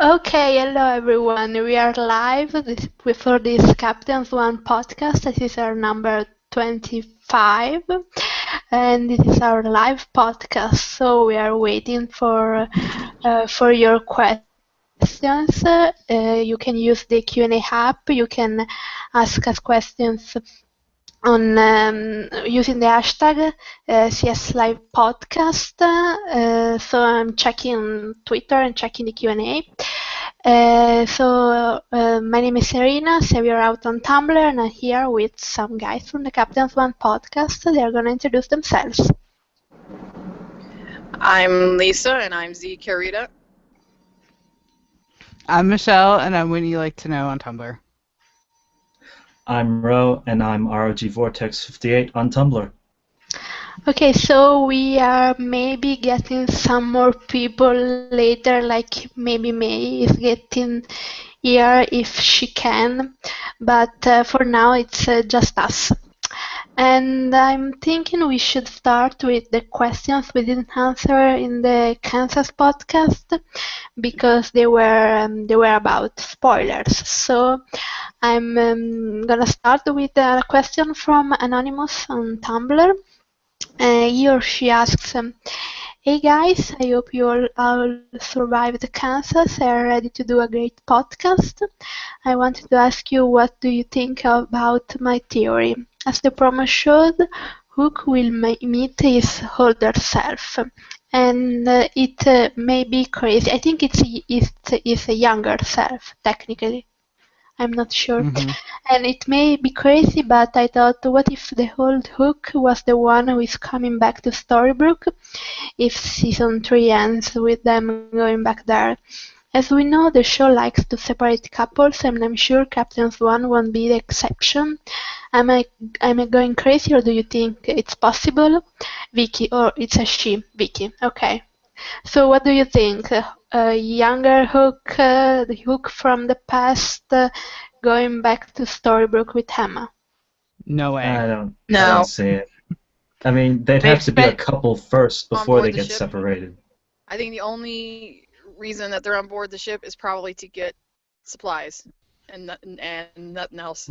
Okay, hello everyone. We are live for this Captain's One podcast. This is our number 25, and this is our live podcast. So we are waiting for your questions. You can use the Q&A app. You can ask us questions on using the hashtag CS Live Podcast. So I'm checking Twitter and checking the Q&A. My name is Serena, Savior out on Tumblr, and I'm here with some guys from the Captain's One podcast. They are going to introduce themselves. I'm Lisa, and I'm Z Carita. I'm Michelle, and I'm Winnie Like to Know on Tumblr. I'm Ro, and I'm ROG Vortex 58 on Tumblr. Okay, so we are maybe getting some more people later, like maybe May is getting here if she can, but for now it's just us. And I'm thinking we should start with the questions we didn't answer in the Kansas podcast because they were about spoilers. So I'm gonna start with a question from Anonymous on Tumblr. He or she asks, "Hey guys, I hope you all survived Kansas and are ready to do a great podcast. I wanted to ask you, what do you think about my theory? As the promo showed, Hook will meet his older self, and it may be crazy. I think it's a younger self, technically. I'm not sure. And it may be crazy, but I thought, what if the old Hook was the one who is coming back to Storybrooke? If season 3 ends with them going back there. As we know, the show likes to separate couples, and I'm sure Captain Swan won't be the exception. Am I going crazy, or do you think it's possible? Vicky, or it's a she, Vicky. Okay. So what do you think? A younger Hook, the Hook from the past, going back to Storybrooke with Emma? No way. I don't see it. I mean, they'd have to be a couple first before they get separated. I think the only reason that they're on board the ship is probably to get supplies and nothing else.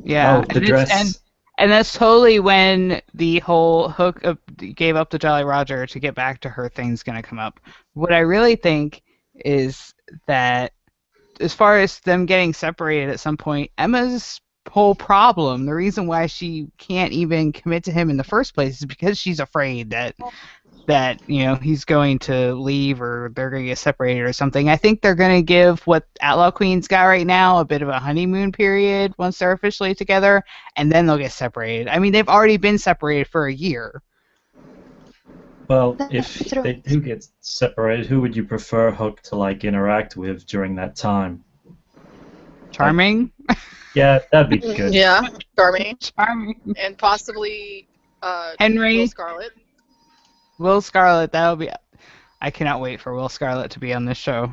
Yeah, the dress. And that's totally when the whole Hook gave up the Jolly Roger to get back to her thing's going to come up. What I really think is that as far as them getting separated at some point, Emma's whole problem, the reason why she can't even commit to him in the first place, is because she's afraid that he's going to leave or they're going to get separated or something. I think they're going to give what Outlaw Queen's got right now a bit of a honeymoon period once they're officially together, and then they'll get separated. I mean, they've already been separated for a year. Well, if they do get separated, who would you prefer Hook to interact with during that time? Charming? Yeah, that'd be good. Yeah, Charming. And possibly Henry. Will Scarlet. Will Scarlet, that'll be... I cannot wait for Will Scarlet to be on this show.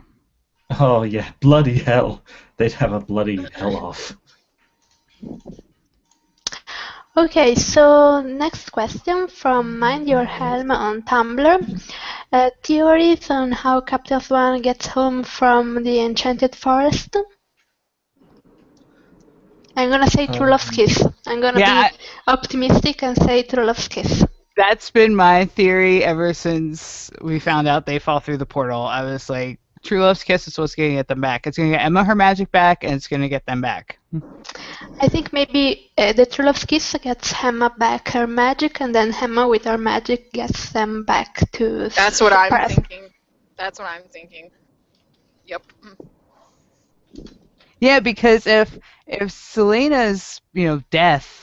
Oh, yeah, bloody hell. They'd have a bloody hell off. Okay, so next question from Mind Your Helm on Tumblr. Theories on how Captain Swan gets home from the Enchanted Forest? I'm gonna say True Love's Kiss. I'm gonna be optimistic and say True Love's Kiss. That's been my theory ever since we found out they fall through the portal. I was like, True Love's Kiss is what's going to get them back. It's going to get Emma her magic back, and it's going to get them back. I think maybe the True Love's Kiss gets Emma back her magic, and then Emma with her magic gets them back to... That's what I'm thinking. That's what I'm thinking. Yep. Yeah, because if Selena's, death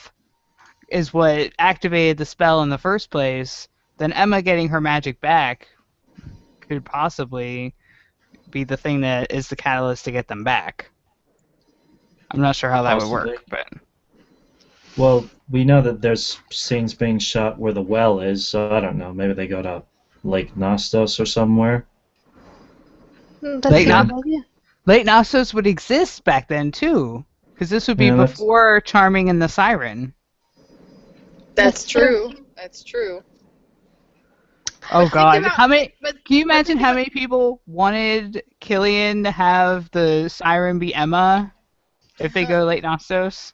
is what activated the spell in the first place, then Emma getting her magic back could possibly be the thing that is the catalyst to get them back. I'm not sure how that would work, but... Well, we know that there's scenes being shot where the well is, so I don't know. Maybe they go to Lake Nostos or somewhere. Lake Nostos would exist back then, too, because this would be before Charming and the Siren. That's true. That's true. Oh But think God, about, how many? but Can you but imagine think how about. many people wanted Killian to have the siren be Emma if they go late Nostos?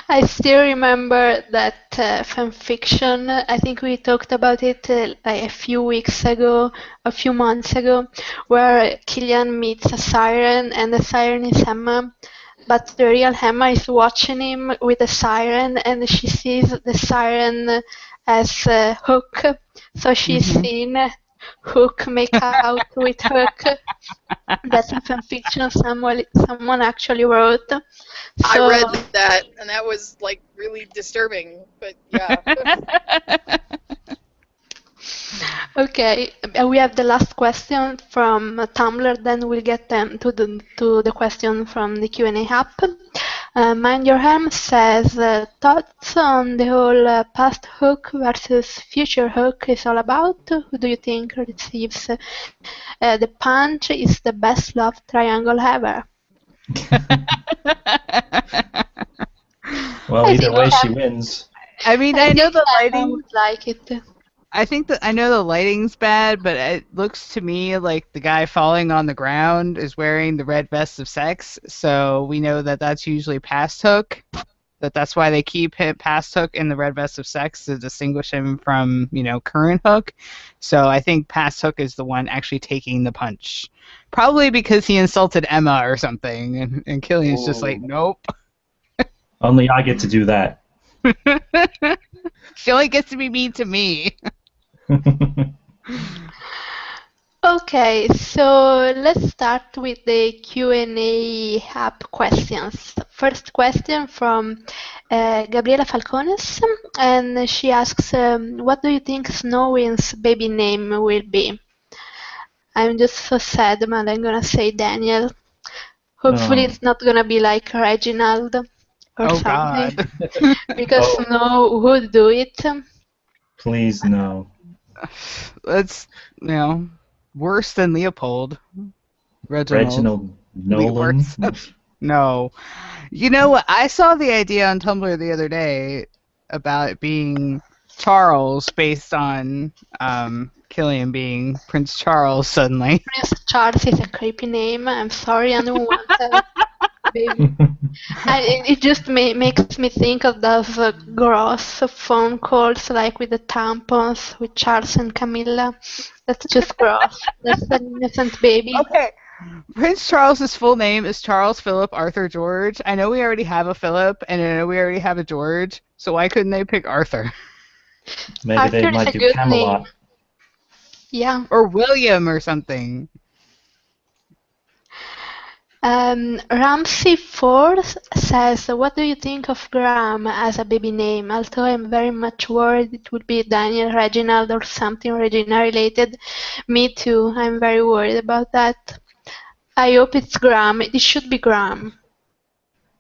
I still remember that fan fiction. I think we talked about it like a few weeks ago, a few months ago, where Killian meets a siren and the siren is Emma. But the real Emma is watching him with the siren and she sees the siren as Hook. So she's Mm-hmm. seen Hook make out with Hook. That's a fan fiction someone actually wrote. I So read that, and that was like really disturbing. But yeah. okay, we have the last question from Tumblr. Then we'll get them to the question from the Q&A app. Mind Your Ham says thoughts on the whole past hook versus future hook is all about. Who do you think receives the punch? Is the best love triangle ever? Well, I either think way, she wins. I mean, I I know think the Emma would lighting. like it. I think that I know the lighting's bad, but it looks to me like the guy falling on the ground is wearing the red vest of sex. So we know that that's usually past hook. That's why they keep past hook in the red vest of sex to distinguish him from current hook. So I think past hook is the one actually taking the punch, probably because he insulted Emma or something, and Killian's just like, Ooh. nope. Only I get to do that. She only gets to be mean to me. Okay, so let's start with the Q&A app questions. First question from Gabriela Falcones, and she asks, what do you think Snowwind's baby name will be? I'm just so sad, but I'm gonna say Daniel. Hopefully Oh. it's not gonna be like Reginald or Oh something, God. because Oh, Snow would do it. please no. That's worse than Leopold. Reginald. Reginald Nolan? Worse. No. You know what? I saw the idea on Tumblr the other day about it being Charles based on Killian being Prince Charles suddenly. Prince Charles is a creepy name. I'm sorry, I don't want a baby. It just makes me think of those gross phone calls like with the tampons with Charles and Camilla. That's just gross. That's an innocent baby. Okay. Prince Charles's full name is Charles Philip Arthur George. I know we already have a Philip, and I know we already have a George, so why couldn't they pick Arthur? Maybe they Arthur is might a do good name. Camelot. Yeah. Or William or something. Ramsey Force says, what do you think of Graham as a baby name? Although I'm very much worried it would be Daniel Reginald or something Regina related. Me too. I'm very worried about that. I hope it's Graham. It should be Graham.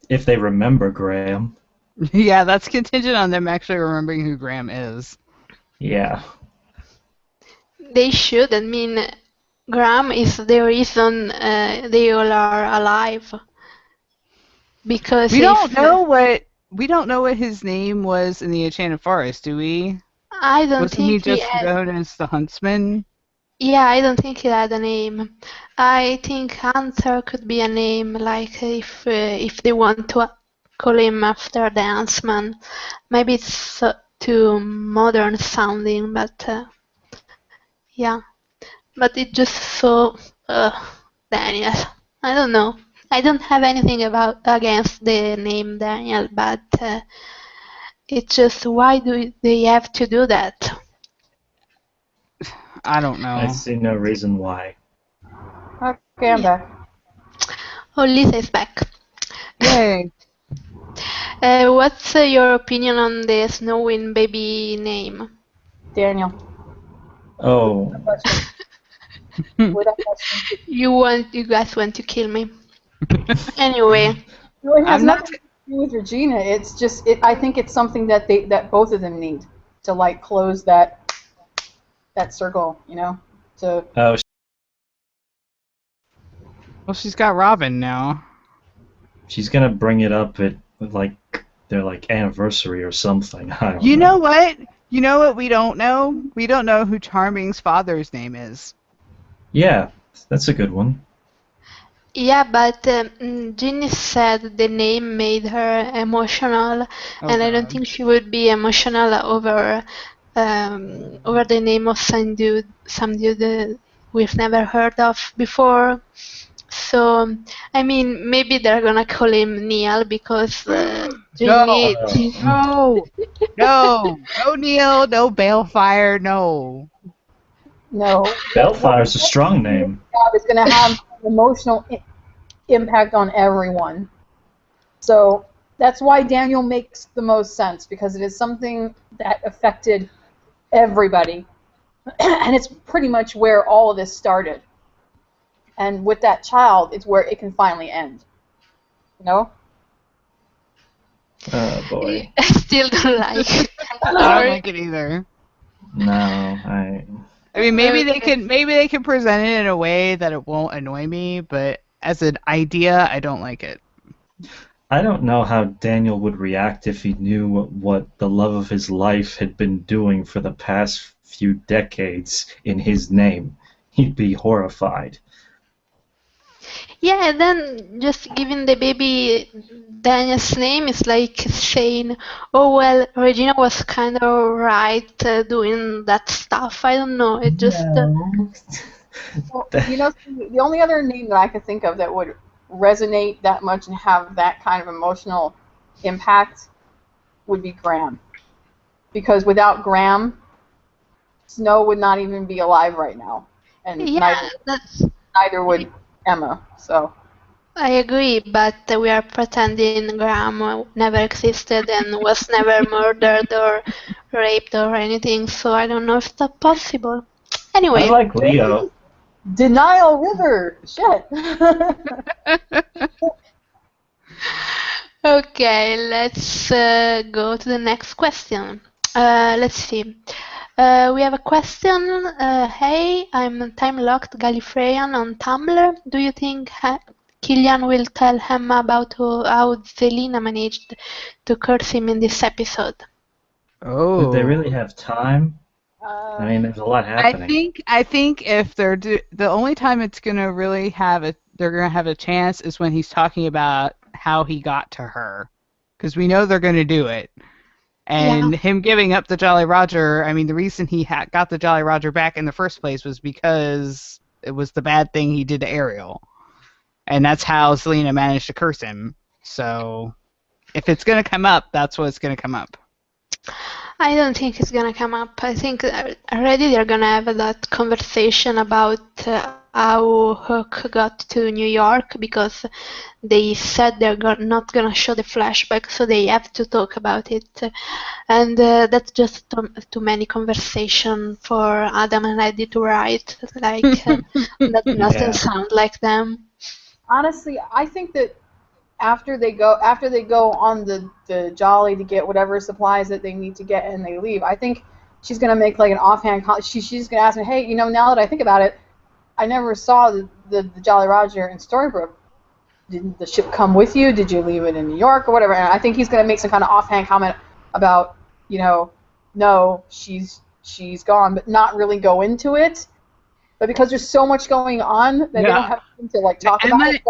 If they remember Graham. Yeah, that's contingent on them actually remembering who Graham is. Yeah. They should. I mean, Graham is the reason they all are alive. Because We if don't know what his name was in the Enchanted Forest, do we? I don't Wasn't he think he just had. known as the Huntsman? Yeah, I don't think he had a name. I think Hunter could be a name, like if they want to call him after the Huntsman. Maybe it's too modern sounding, but yeah. But it just so Daniel. I don't know. I don't have anything against the name Daniel, but it's just why do they have to do that? I don't I know. see no reason why. Okay, I'm back. Oh, Lisa is back. Yay. What's your opinion on the Snowwind baby name? Daniel. Oh, Without question. You guys want to kill me. Anyway, No, it has I'm not. nothing to do with Regina. It's just I think it's something that both of them need to like close that circle, To oh, Well, she's got Robin now. she's gonna bring it up at like their like anniversary or something. I don't You know. know what? You know what we don't know? We don't know who Charming's father's name is. Yeah, that's a good one. Yeah, but Ginny said the name made her emotional, Oh and I don't God. think she would be emotional over the name of some dude we've never heard of before. So, I mean, maybe they're gonna call him Neil because No, Ginny. no, no Neil, no Balefire, no. No, Bellfire's a strong this name. job is going to have an emotional impact on everyone. So that's why Daniel makes the most sense, because it is something that affected everybody. And it's pretty much where all of this started. And with that child, it's where it can finally end. You know? Oh boy. I still don't like it. I'm I don't sorry. like it either. No, I mean, Okay. maybe they can present it in a way that it won't annoy me, but as an idea, I don't like it. I don't know how Daniel would react if he knew what the love of his life had been doing for the past few decades in his name. He'd be horrified. Yeah, and then just giving the baby Daniel's name is like saying, "Oh well, Regina was kind of right doing that stuff." I don't know. It just No. Well, the only other name that I could think of that would resonate that much and have that kind of emotional impact would be Graham. Because without Graham, Snow would not even be alive right now, and yeah, that's. neither would Emma. So I agree, but we are pretending Graham never existed and was never murdered or raped or anything. So I don't know if that's possible. I Anyway. like Leo. Denial River, shit. Okay, let's go to the next question. Let's see. We have a question. Hey, I'm time locked Gallifreyan on Tumblr. Do you think Killian will tell Emma about how Zelina managed to curse him in this episode? Would they Oh. really have time? I mean, there's a lot happening. I think if the only time it's gonna really they're gonna have a chance is when he's talking about how he got to her, because we know they're gonna do it. And Yeah. him giving up the Jolly Roger, I mean, the reason he got the Jolly Roger back in the first place was because it was the bad thing he did to Ariel, and that's how Selena managed to curse him. So if it's gonna come up, that's what's gonna come up. I don't think it's gonna come up. I think already they're gonna have that conversation about how Hook got to New York because they said they're not gonna show the flashback, so they have to talk about it. And that's just too many conversation for Adam and Eddie to write. Like that doesn't Yeah. sound like them. Honestly, I think that after they go on the jolly to get whatever supplies that they need to get and they leave, I think she's gonna make like an offhand she's gonna ask me, hey, now that I think about it, I never saw the Jolly Roger in Storybrooke. Did the ship come with you? Did you leave it in New York or whatever? And I think he's gonna make some kind of offhand comment about, no, she's gone, but not really go into it. But because there's so much going on that they don't Yeah, have time to like talk about Emma it.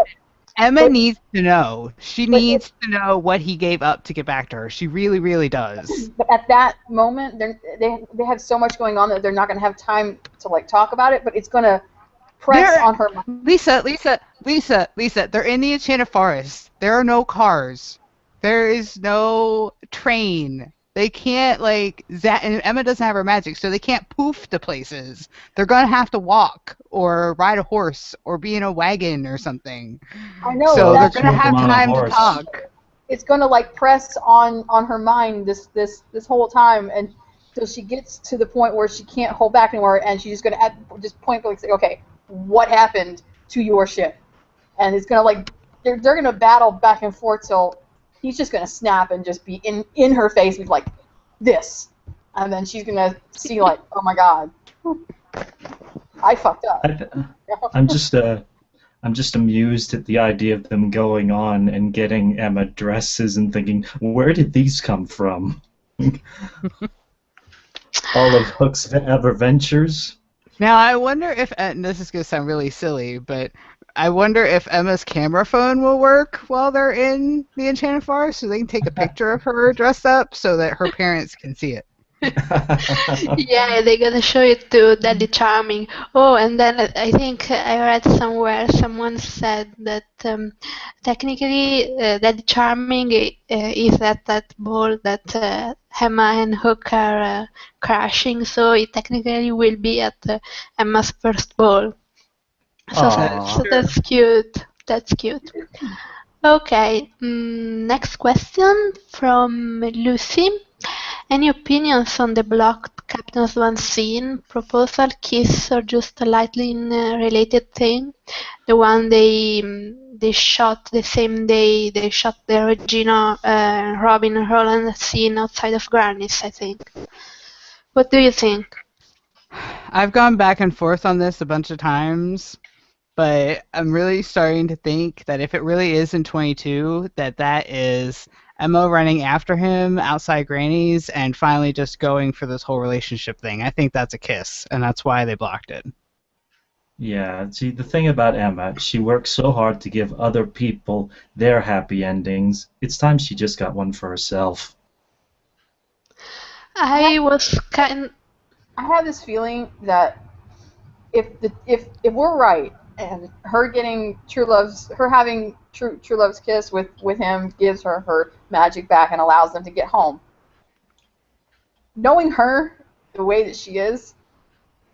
Emma needs to know. She But needs to know what he gave up to get back to her. She really, really does. But at that moment, they have so much going on that they're not going to have time to like talk about it. But it's going to press They're on her mind. Lisa. They're in the Enchanted Forest. There are no cars. There is no train. They can't and Emma doesn't have her magic, so they can't poof to places. They're gonna have to walk or ride a horse or be in a wagon or something. I know, but So Well, they're that's she gonna won't come have on a time to horse. talk. it's going to like press on her mind this whole time, and so she gets to the point where she can't hold back anymore, and she's just going to just point blank say, okay, what happened to your ship? And it's going to like they're going to battle back and forth till he's just going to snap and just be in her face with like this, and then she's going to see like, oh my god, I fucked up. I'm just amused at the idea of them going on and getting Emma dresses and thinking, where did these come from? All of Hook's ever ventures. Now, I wonder if, and this is going to sound really silly, but I wonder if Emma's camera phone will work while they're in the Enchanted Forest, so they can take a picture of her dressed up so that her parents can see it. Yeah, they're gonna show it to Daddy Charming. Oh, and then I think I read somewhere someone said that technically Daddy Charming is at that ball that Emma and Hook are crashing, so it technically will be at Emma's first ball. So That's Aww. true. that's cute. That's cute. Okay, next question from Lucy. Any opinions on the blocked Captain Swan scene? Proposal, kiss, or just a lightly related thing? The one they shot the same day they shot the Regina Robin Roland scene outside of Granny's, I think. What do you think? I've gone back and forth on this a bunch of times, but I'm really starting to think that if it really is in 22, that is Emma running after him outside Granny's and finally just going for this whole relationship thing. I think that's a kiss, and that's why they blocked it. Yeah, see, the thing about Emma, she works so hard to give other people their happy endings. It's time she just got one for herself. I was kind. I have this feeling that if we're right and her getting her having true love's kiss with him gives her magic back and allows them to get home. Knowing her the way that she is,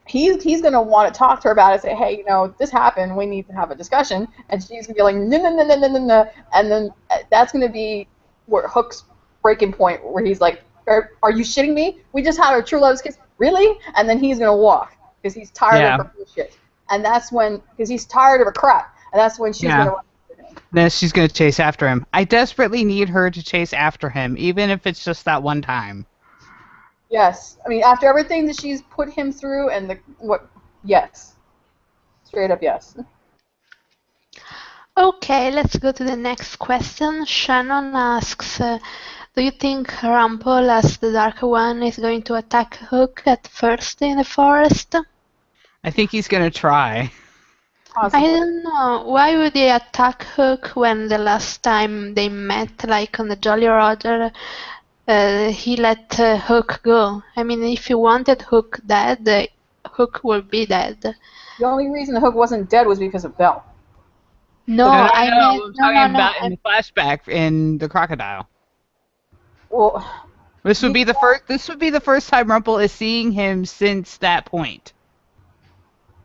he's gonna want to talk to her about it. Say, hey, this happened. We need to have a discussion. And she's gonna be like, no, no, no, no, no, no, no. And then that's gonna be where Hook's breaking point, where he's like, are you shitting me? We just had our true love's kiss, really? And then he's gonna walk because he's tired of her bullshit. And that's when, because he's tired of her crap. And that's when she's gonna run after him. Then she's going to chase after him. I desperately need her to chase after him, even if it's just that one time. Yes, I mean after everything that she's put him through and yes, straight up yes. Okay, let's go to the next question. Shannon asks, do you think Rumple, as the Dark One, is going to attack Hook at first in the forest? I think he's going to try. Possibly. I don't know. Why would he attack Hook when the last time they met, like on the Jolly Roger, he let Hook go? I mean, if he wanted Hook dead, Hook would be dead. The only reason the Hook wasn't dead was because of Belle. No, No, I mean, I'm talking about no. in the flashback in the crocodile. Well, This would be the first. This would be the first time Rumple is seeing him since that point.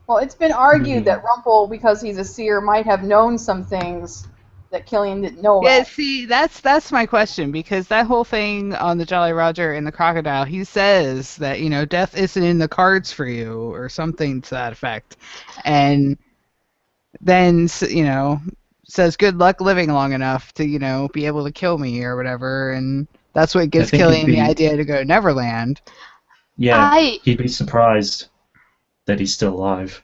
well, it's been argued that Rumple, because he's a seer, might have known some things that Killian didn't know about. Yeah, see, that's my question, because that whole thing on the Jolly Roger and the crocodile, he says that, death isn't in the cards for you, or something to that effect. And then, says good luck living long enough to, be able to kill me or whatever, and that's what gives Killian the idea to go to Neverland. Yeah, he'd be surprised that he's still alive.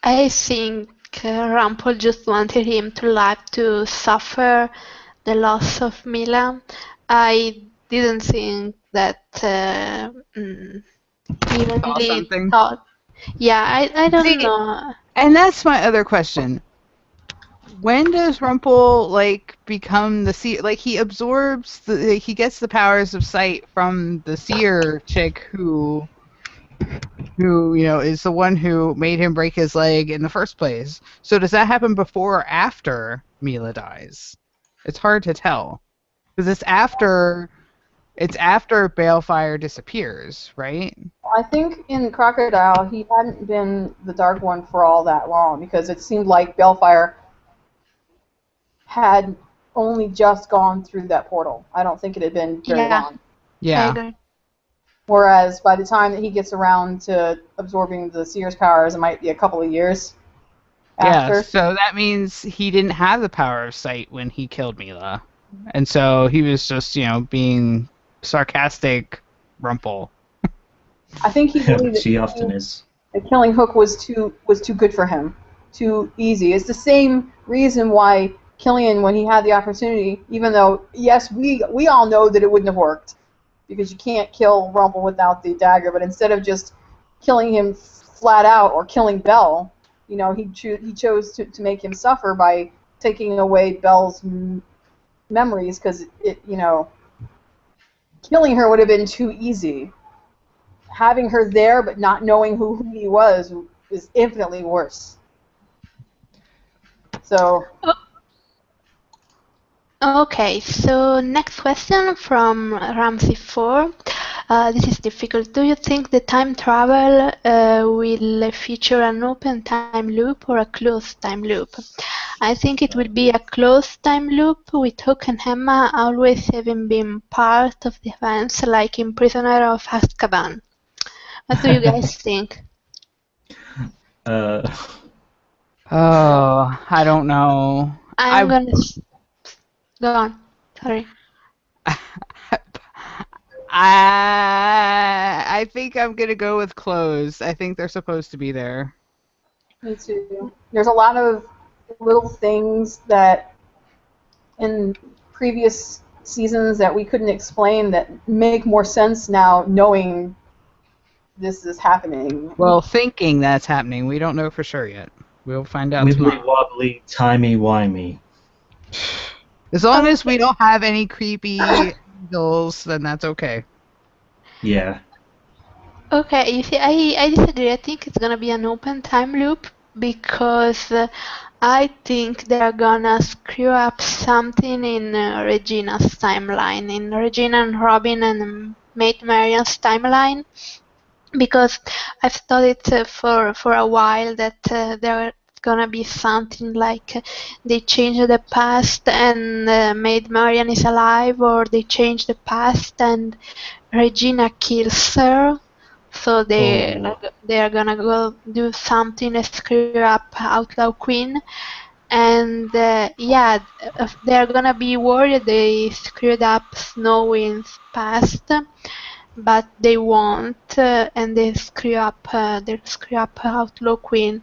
I think Rumple just wanted him to live to suffer the loss of Mila. I didn't think that he really thought. Yeah, I don't know. And that's my other question. When does Rumple become the seer? He absorbs he gets the powers of sight from the seer chick who is the one who made him break his leg in the first place. So does that happen before or after Mila dies? It's hard to tell because it's after Balefire disappears, right? I think in Crocodile he hadn't been the Dark One for all that long because it seemed like Balefire had only just gone through that portal. I don't think it had been very long. Yeah. Whereas by the time that he gets around to absorbing the Seer's powers, it might be a couple of years after. Yeah, so that means he didn't have the power of sight when he killed Mila. And so he was just, being sarcastic Rumple. I think he believed she often is. That killing Hook was too good for him, too easy. It's the same reason why Killian, when he had the opportunity, even though yes, we all know that it wouldn't have worked, because you can't kill Rumple without the dagger. But instead of just killing him flat out or killing Bell, you know, he chose to make him suffer by taking away Bell's memories, because you know, killing her would have been too easy. Having her there but not knowing who he was is infinitely worse. So. Okay, so next question from Ramsey4. This is difficult. Do you think the time travel will feature an open time loop or a closed time loop? I think it will be a closed time loop, with Hook and Emma always having been part of the events, like in Prisoner of Azkaban. What do you guys think? Oh, I don't know. I'm gonna go on. Sorry. I think I'm gonna go with closed. I think they're supposed to be there. Me too. There's a lot of little things that in previous seasons that we couldn't explain that make more sense now, knowing this is happening. Well, thinking that's happening. We don't know for sure yet. We'll find out Wibbly tomorrow. wobbly, timey-wimey. As long as we don't have any creepy angels, then that's okay. Yeah. Okay, you see, I disagree. I think it's gonna be an open time loop because I think they're gonna screw up something in Regina's timeline, in Regina and Robin and Maid Marian's timeline, because I've studied for a while that there's gonna be something like they change the past and Maid Marian is alive, or they change the past and Regina kills her. So they are gonna go do something to screw up Outlaw Queen, and yeah, they're gonna be worried they screwed up Snowwind's past, but they won't, and they screw up Outlaw Queen,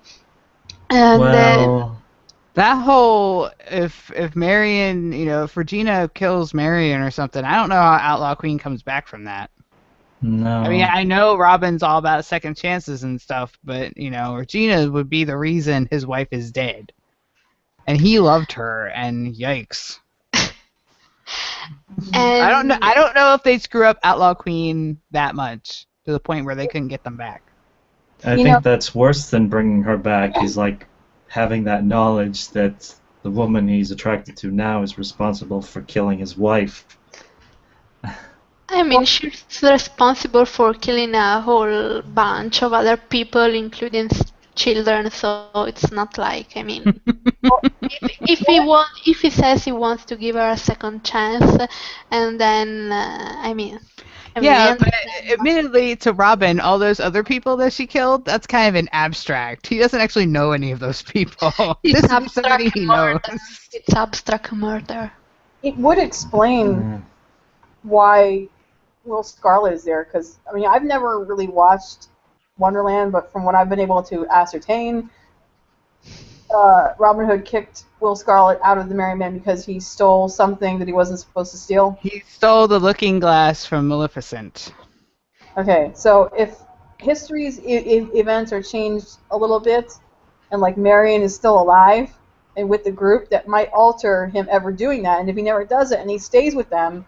and Well, That whole if Marion, if Regina kills Marion or something, I don't know how Outlaw Queen comes back from that. I mean, no. I know Robin's all about second chances and stuff, but Regina would be the reason his wife is dead, and he loved her, and yikes. I don't know. and I don't know if they screw up Outlaw Queen that much to the point where they couldn't get them back. I You think know, that's worse than bringing her back. He's like having that knowledge that the woman he's attracted to now is responsible for killing his wife. I mean, she's responsible for killing a whole bunch of other people, including children. So it's not like, I mean, if he says he wants to give her a second chance, and then I Yeah, but understand. admittedly, to Robin, all those other people that she killed, that's kind of an abstract. He doesn't actually know any of those people. It's This would be somebody abstract he murder. knows. It's abstract murder. it would explain why Will Scarlet is there, because I mean, I've never really watched Wonderland, but from what I've been able to ascertain, Robin Hood kicked Will Scarlet out of the Merry Men because he stole something that he wasn't supposed to steal. He stole the looking glass from Maleficent. Okay, so if history's events are changed a little bit, and like Marion is still alive and with the group, that might alter him ever doing that. And if he never does it and he stays with them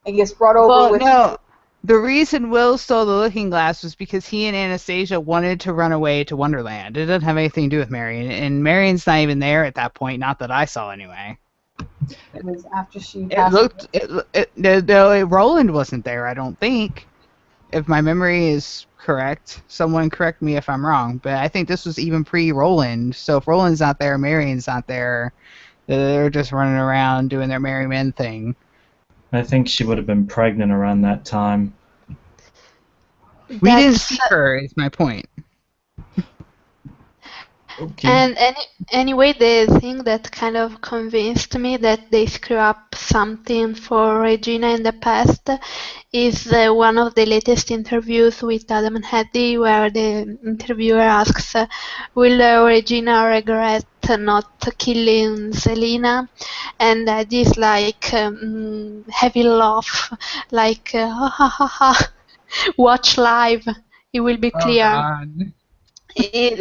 and gets brought over Well, with, no. The reason Will stole the looking glass was because he and Anastasia wanted to run away to Wonderland. It doesn't have anything to do with Marion, and Marion's not even there at that point. Not that I saw, anyway. it was after she It passed. looked. No, Roland wasn't there. I don't think. If my memory is correct, someone correct me if I'm wrong. But I think this was even pre-Roland. So if Roland's not there, Marion's not there. They're just running around doing their Merry Men thing. I think she would have been pregnant around that time. We didn't see her, is my point. Okay. And anyway, the thing that kind of convinced me that they screw up something for Regina in the past is one of the latest interviews with Adam and Hedy, where the interviewer asks, "Will Regina regret not killing Selena?" And this like heavy laugh, like ha ha ha ha. Watch live, it will be Oh clear. God.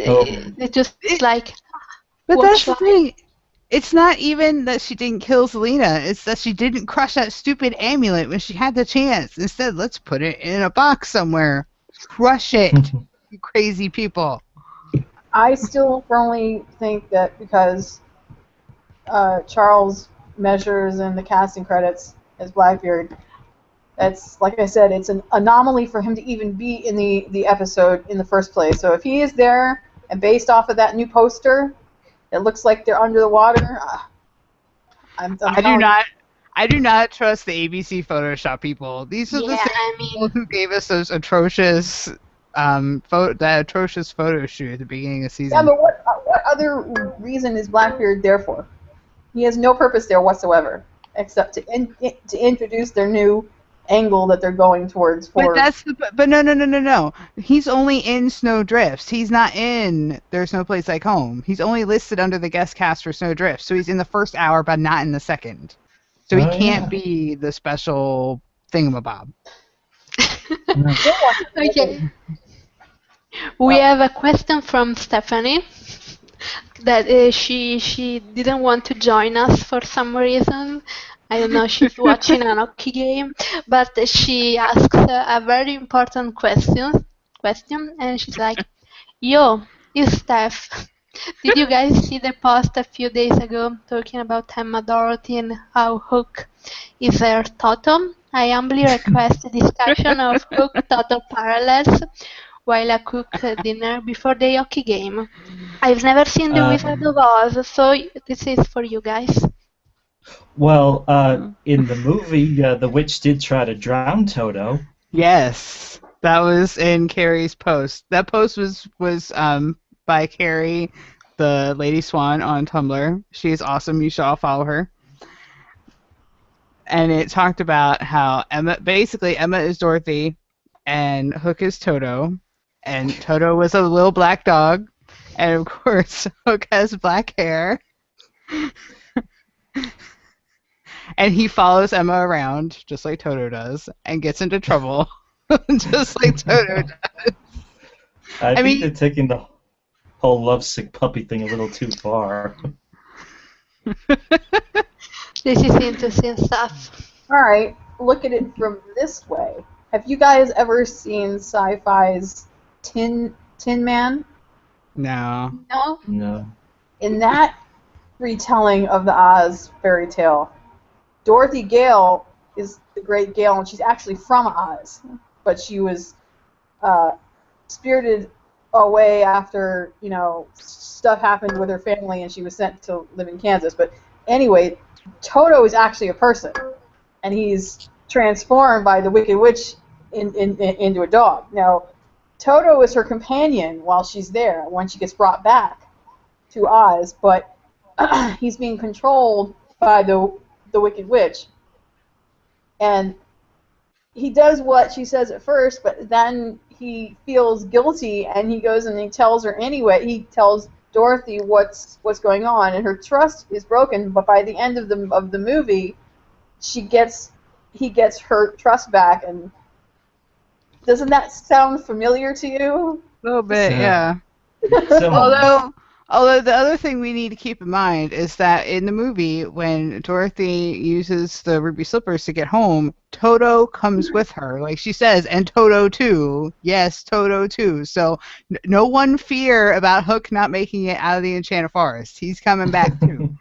Oh. It just It, like but watch that's the live. thing. It's not even that she didn't kill Selena. It's that she didn't crush that stupid amulet when she had the chance. Instead, let's put it in a box somewhere. Crush it, you crazy people. I still firmly think that because Charles measures in the casting credits as Blackbeard, that's, like I said, it's an anomaly for him to even be in the episode in the first place. So if he is there, and based off of that new poster, it looks like they're under the water. I'm I do telling you. not. I do not trust the ABC Photoshop people. These are the Yeah, same I people mean, who gave us those atrocious, that atrocious photo shoot at the beginning of Yeah, season. but what other reason is Blackbeard there for? He has no purpose there whatsoever, except to introduce their new angle that they're going towards But for. that's the, but no, no, no, no, no. He's only in Snowdrifts. He's not in There's No Place Like Home. He's only listed under the guest cast for Snowdrift. So he's in the first hour, but not in the second. So he Oh can't yeah. be the special thingamabob. Yeah. Still want to look at okay. We have a question from Stephanie that she didn't want to join us for some reason. I don't know, she's watching an hockey game, but she asks a very important question, and she's like, "Yo, it's Steph. Did you guys see the post a few days ago talking about Emma Dorothy and how Hook is her Toto? I humbly request a discussion of Hook-Toto parallels while I cook dinner before the hockey game. I've never seen The Wizard of Um, Oz, so this is for you guys." well, in the movie, the witch did try to drown Toto. Yes, that was in Carrie's post. That post was by Carrie, the Lady Swan on Tumblr. She is awesome. You should all follow her. And it talked about how Emma is Dorothy, and Hook is Toto, and Toto was a little black dog, and of course Hook has black hair, and he follows Emma around just like Toto does, and gets into trouble just like Toto does. I I think they're mean, taking the whole lovesick puppy thing a little too far. This is interesting stuff. All right, look at it from this way. Have you guys ever seen Sci-Fi's Tin Man? no. No? No. In that retelling of the Oz fairy tale, Dorothy Gale is the Great Gale, and she's actually from Oz, but she was uh, spirited away after stuff happened with her family, and she was sent to live in Kansas. But anyway, Toto is actually a person, and he's transformed by the Wicked Witch into a dog. Now, Toto is her companion while she's there when she gets brought back to Oz, but he's being controlled by the Wicked Witch, and he does what she says at first, but then he feels guilty and he goes and he tells her anyway. He tells Dorothy what's going on, and her trust is broken. But by the end of the movie, he gets her trust back. And doesn't that sound familiar to you? A little bit, yeah. Similar. Although the other thing we need to keep in mind is that in the movie, when Dorothy uses the ruby slippers to get home, Toto comes with her, like she says, and Toto too. Yes, Toto too. So no one fear about Hook not making it out of the Enchanted Forest. He's coming back too.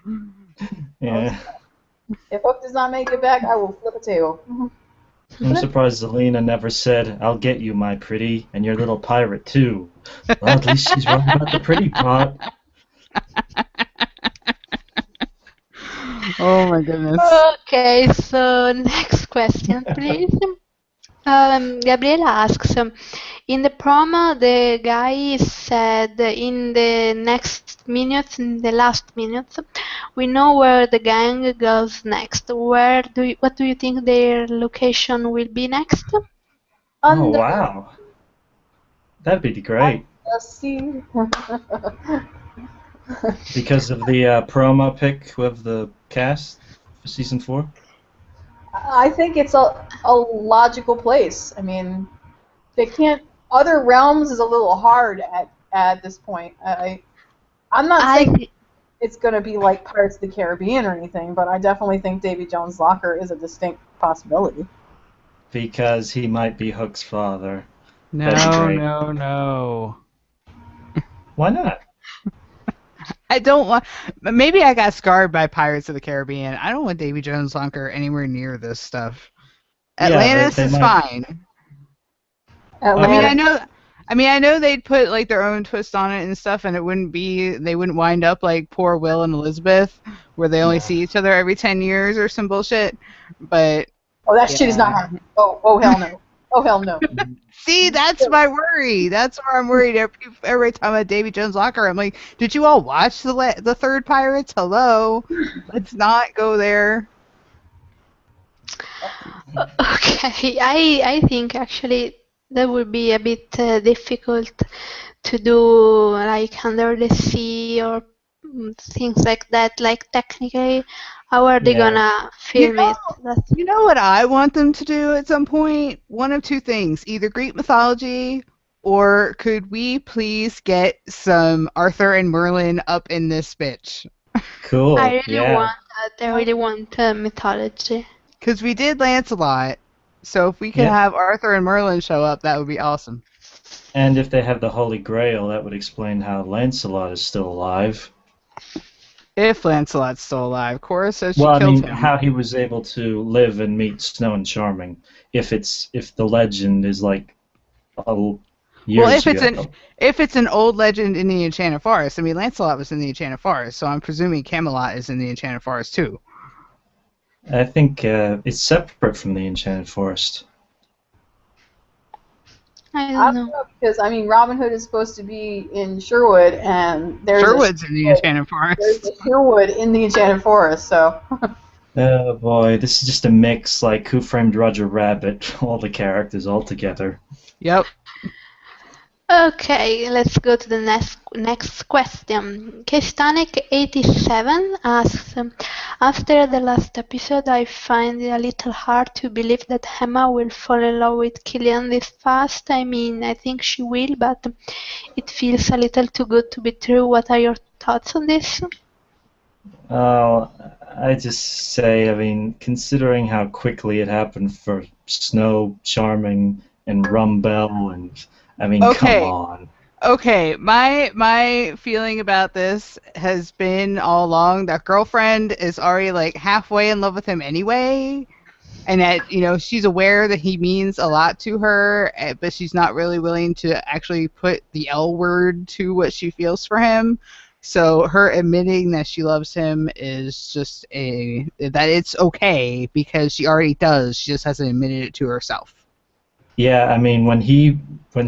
Yeah. If Hook does not make it back, I will flip a table. I'm surprised Zelena never said, "I'll get you, my pretty, and your little pirate too." Well, at least she's right about the pretty part. Oh my goodness. Okay, so next question, please. Gabriela asks, In the promo, the guy said in the next minutes, in the last minutes, we know where the gang goes next. What do you think their location will be next? Oh, Under wow. That'd be great. the sea. Because of the promo pic of the cast for season 4? I think it's a logical place. I mean, they can't. Other realms is a little hard at this point. I'm not I saying th- it's going to be like Pirates of the Caribbean or anything, but I definitely think Davy Jones' locker is a distinct possibility. Because he might be Hook's father. That'd be No, great. no, no. Why not? I don't want. Maybe I got scarred by Pirates of the Caribbean. I don't want Davy Jones Locker anywhere near this stuff. Yeah, Atlantis they is might. fine. I mean, Atlanta. I know. I mean, I know they'd put like their own twist on it and stuff, and it wouldn't be. They wouldn't wind up like poor Will and Elizabeth, where they only Yeah. see each other every 10 years or some bullshit. But Oh, that shit is not yeah. happening. Oh hell no. Oh hell no. See, that's my worry. That's where I'm worried every time at Davy Jones Locker. I'm like, did you all watch the third Pirates? Hello, let's not go there. Okay, I think actually that would be a bit difficult to do like under the sea or things like that. Like technically, how are they Yeah. gonna You film know, it? That's you know what I want them to do at some point? One of two things: either Greek mythology, or could we please get some Arthur and Merlin up in this bitch? I Cool. really Yeah. want that. I really want mythology. Because we did Lancelot, so if we could Yep. have Arthur and Merlin show up, that would be awesome. And if they have the Holy Grail, that would explain how Lancelot is still alive. If Lancelot's still alive, Cora says she Well, I killed mean, him. how he was able to live and meet Snow and Charming, if the legend is like Well, years ago. if it's an old legend in the Enchanted Forest, I mean Lancelot was in the Enchanted Forest, so I'm presuming Camelot is in the Enchanted Forest too. I think it's separate from the Enchanted Forest. I I don't don't know. know because I mean Robin Hood is supposed to be in Sherwood, and Sherwood's in the Enchanted there's Forest. a Sherwood in the Enchanted Forest. So Oh boy, this is just a mix like Who Framed Roger Rabbit, all the characters all together. Yep. Okay, let's go to the next question. Kestanek87 asks, after the last episode, I find it a little hard to believe that Emma will fall in love with Killian this fast. I mean, I think she will, but it feels a little too good to be true. What are your thoughts on this? Oh, I just say, I mean, considering how quickly it happened for Snow, Charming, and Rumbell, and I mean, come Okay. on. Okay, my feeling about this has been all along that girlfriend is already like halfway in love with him anyway, and that she's aware that he means a lot to her, but she's not really willing to actually put the L word to what she feels for him. So her admitting that she loves him is just that it's okay because she already does. She just hasn't admitted it to herself. Yeah, I mean, when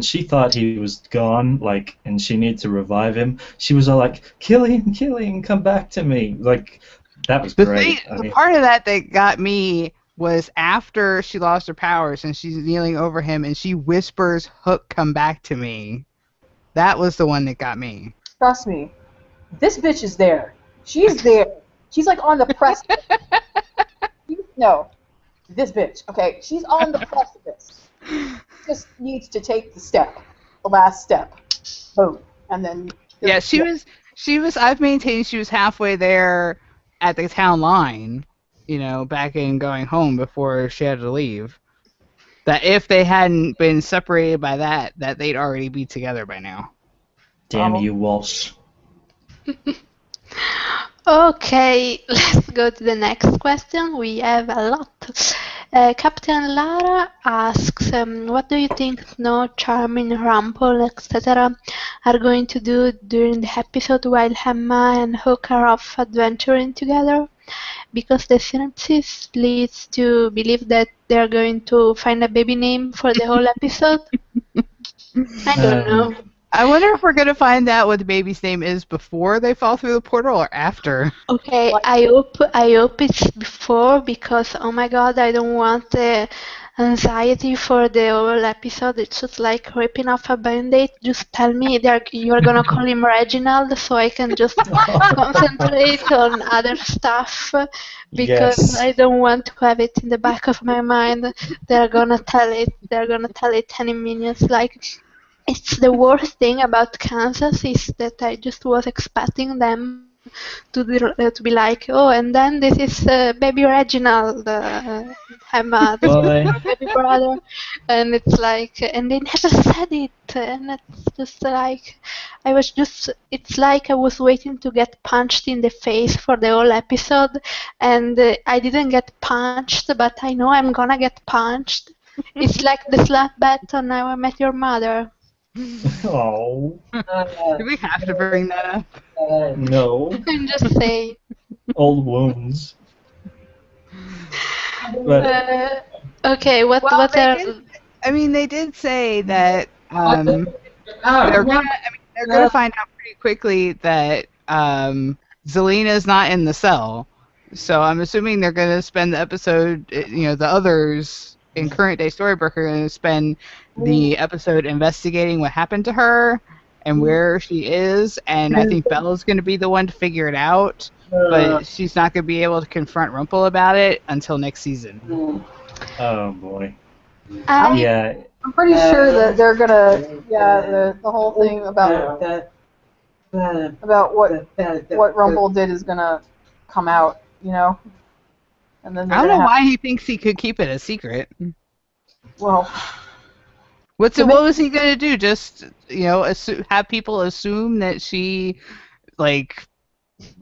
she thought he was gone, like, and she needed to revive him, she was all like, Killian, come back to me. Like, that was great. I The mean, part of that got me was after she lost her powers and she's kneeling over him and she whispers, "Hook, come back to me." That was the one that got me. trust me, this bitch is there. She's there. She's like on the precipice. No, this bitch. Okay, she's on the precipice. Just needs to take the last step. Boom, and then. Yeah, she was. I've maintained she was halfway there at the town line, back in going home before she had to leave. That if they hadn't been separated by that they'd already be together by now. damn you, Walsh. Okay, let's go to the next question. We have a lot. Captain Lara asks, what do you think Snow, Charming, Rumple, etc. are going to do during the episode while Emma and Hook are off adventuring together? Because the synopsis leads to believe that they're going to find a baby name for the whole episode. I don't know. I wonder if we're gonna find out what the baby's name is before they fall through the portal or after. Okay, Like, I hope it's before because oh my god, I don't want anxiety for the whole episode. It's just like ripping off a band-aid. Just tell me you're gonna call him Reginald so I can just concentrate on other stuff because Yes. I don't want to have it in the back of my mind. They're gonna tell it. They're gonna tell it any minutes. Like it's the worst thing about Kansas is that I just was expecting them to be like, oh, and then this is baby Reginald, Emma, this Well, is they, your baby brother, and it's like, and they never said it, and it's just like, it's like I was waiting to get punched in the face for the whole episode, and I didn't get punched, but I know I'm gonna get punched. It's like the slap bet on How I Met Your Mother. oh, Do we have to bring that up? no. I'm just saying. Old wounds. But Okay, what Well, what they are did. I mean, they did say that they're gonna find out pretty quickly that Zelina's not in the cell. So I'm assuming they're gonna spend the episode. The others in current day Storybook are gonna spend the episode investigating what happened to her and where she is. And I think Bella's gonna be the one to figure it out. But she's not gonna be able to confront Rumple about it until next season. oh boy. I Yeah. I'm pretty sure that they're gonna, the whole thing about what Rumble did is gonna come out, and then I they're don't gonna know have, why he thinks he could keep it a secret. well, What was he gonna do? Just have people assume that she like